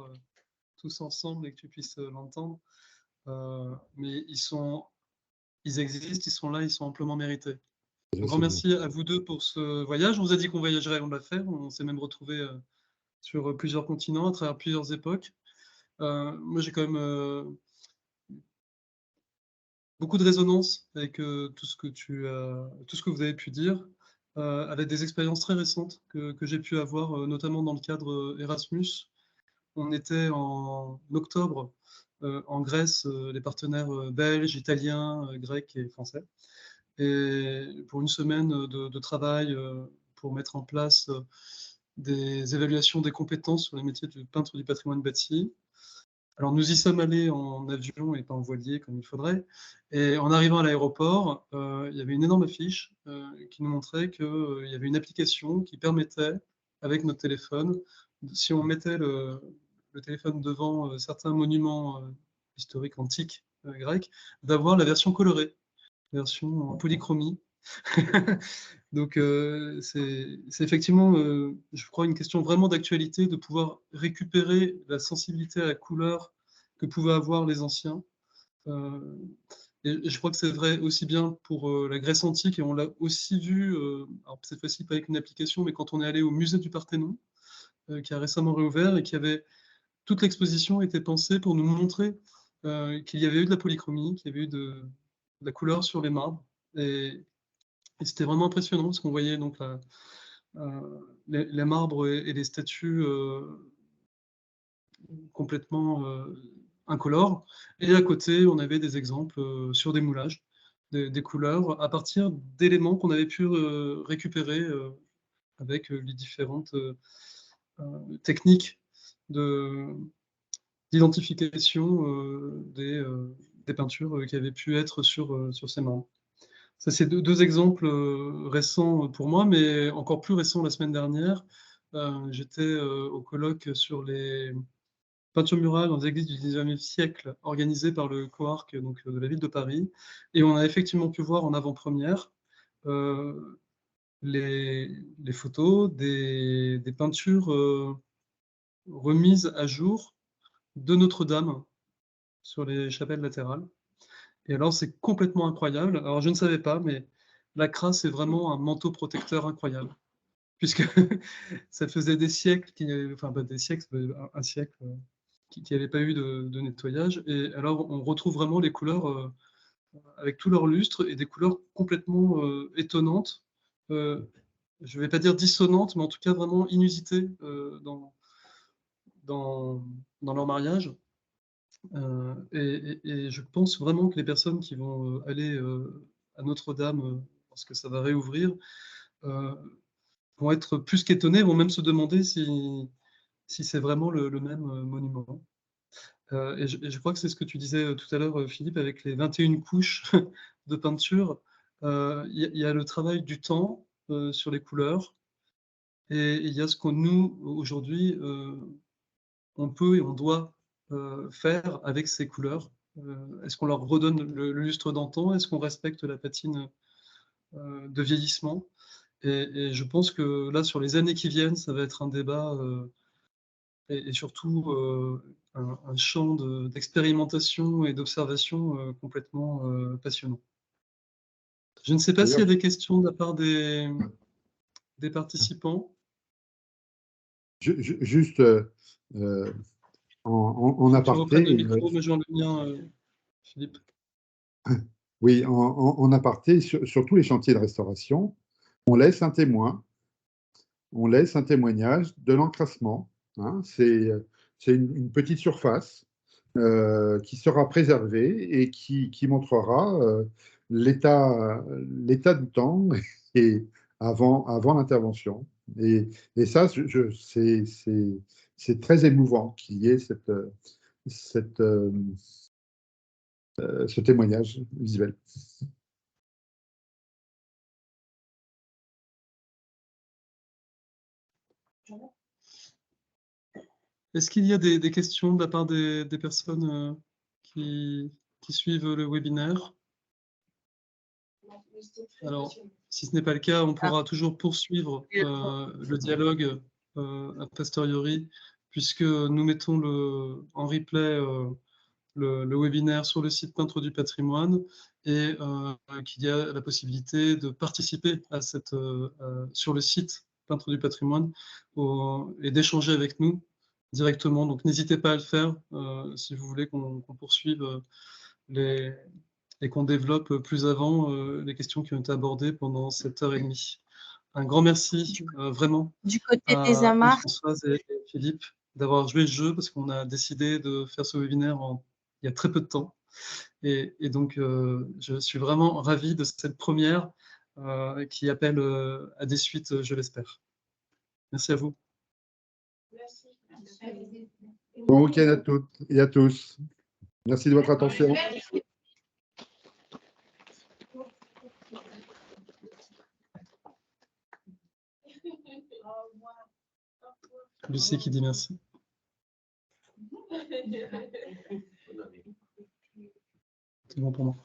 tous ensemble et que tu puisses l'entendre. Mais ils existent, ils sont là, ils sont amplement mérités. Un grand merci à vous deux pour ce voyage. On vous a dit qu'on voyagerait, on l'a fait. On s'est même retrouvés sur plusieurs continents, à travers plusieurs époques. Moi, j'ai quand même beaucoup de résonance avec tout ce que vous avez pu dire, avec des expériences très récentes que j'ai pu avoir, notamment dans le cadre Erasmus. On était en octobre en Grèce, les partenaires belges, italiens, grecs et français. Et pour une semaine de travail pour mettre en place des évaluations des compétences sur les métiers du peintre du patrimoine bâti. Alors nous y sommes allés en avion et pas en voilier comme il faudrait. Et en arrivant à l'aéroport, il y avait une énorme affiche qui nous montrait qu'il y avait une application qui permettait, avec notre téléphone, si on mettait le téléphone devant certains monuments historiques antiques grecs, d'avoir la version colorée, version en polychromie. Donc c'est effectivement, je crois, une question vraiment d'actualité de pouvoir récupérer la sensibilité à la couleur que pouvaient avoir les anciens. Et je crois que c'est vrai aussi bien pour la Grèce antique, et on l'a aussi vu, alors cette fois-ci pas avec une application, mais quand on est allé au musée du Parthénon, qui a récemment réouvert et qui avait toute l'exposition était pensée pour nous montrer qu'il y avait eu de la polychromie, qu'il y avait eu de la couleur sur les marbres. Et c'était vraiment impressionnant parce qu'on voyait donc les marbres et les statues complètement incolores. Et à côté, on avait des exemples sur des moulages, des couleurs, à partir d'éléments qu'on avait pu récupérer avec les différentes techniques d'identification des peintures qui avaient pu être sur ces marbres. Ça, c'est deux exemples récents pour moi, mais encore plus récents la semaine dernière. J'étais au colloque sur les peinture murale dans des églises du 19e siècle organisée par le COARC donc, de la ville de Paris. Et on a effectivement pu voir en avant-première les photos des peintures remises à jour de Notre-Dame sur les chapelles latérales. Et alors, c'est complètement incroyable. Alors, je ne savais pas, mais la crasse est vraiment un manteau protecteur incroyable. Puisque ça faisait des siècles, enfin pas des siècles, un siècle, qui n'avait pas eu de nettoyage. Et alors, on retrouve vraiment les couleurs avec tout leur lustre et des couleurs complètement étonnantes. Je ne vais pas dire dissonantes, mais en tout cas vraiment inusitées dans leur mariage. Et je pense vraiment que les personnes qui vont aller à Notre-Dame lorsque ça va réouvrir vont être plus qu'étonnées, vont même se demander si c'est vraiment le même monument. Et je crois que c'est ce que tu disais tout à l'heure, Philippe, avec les 21 couches de peinture. Il y a le travail du temps sur les couleurs, et il y a ce qu'on nous, aujourd'hui, on peut et on doit faire avec ces couleurs. Est-ce qu'on leur redonne le lustre d'antan? Est-ce qu'on respecte la patine de vieillissement? Et je pense que là, sur les années qui viennent, ça va être un débat et surtout un champ d'expérimentation et d'observation complètement passionnant. Je ne sais pas s'il y a des questions de la part des participants. Juste en Tu aparté. reprennes le micro, mais joins le mien, Philippe. Oui, en aparté, sur tous les chantiers de restauration, on laisse un témoin, on laisse un témoignage de l'encrassement. Hein, c'est une petite surface qui sera préservée et qui montrera l'état du temps et avant l'intervention. Et ça, c'est très émouvant qu'il y ait ce témoignage visuel. Est-ce qu'il y a des questions de la part des personnes qui suivent le webinaire? Alors, si ce n'est pas le cas, on pourra toujours poursuivre le dialogue a posteriori, puisque nous mettons en replay le webinaire sur le site Peintre du Patrimoine, et qu'il y a la possibilité de participer à sur le site Peintre du Patrimoine et d'échanger avec nous directement. Donc n'hésitez pas à le faire si vous voulez qu'on poursuive et qu'on développe plus avant les questions qui ont été abordées pendant cette heure et demie. Un grand merci vraiment Du côté des à amarres, Françoise et Philippe d'avoir joué le jeu, parce qu'on a décidé de faire ce webinaire il y a très peu de temps. Et donc, je suis vraiment ravi de cette première qui appelle à des suites, je l'espère. Merci à vous. Bon week-end à toutes et à tous. Merci de votre attention. Lucie qui dit merci. C'est bon pour moi.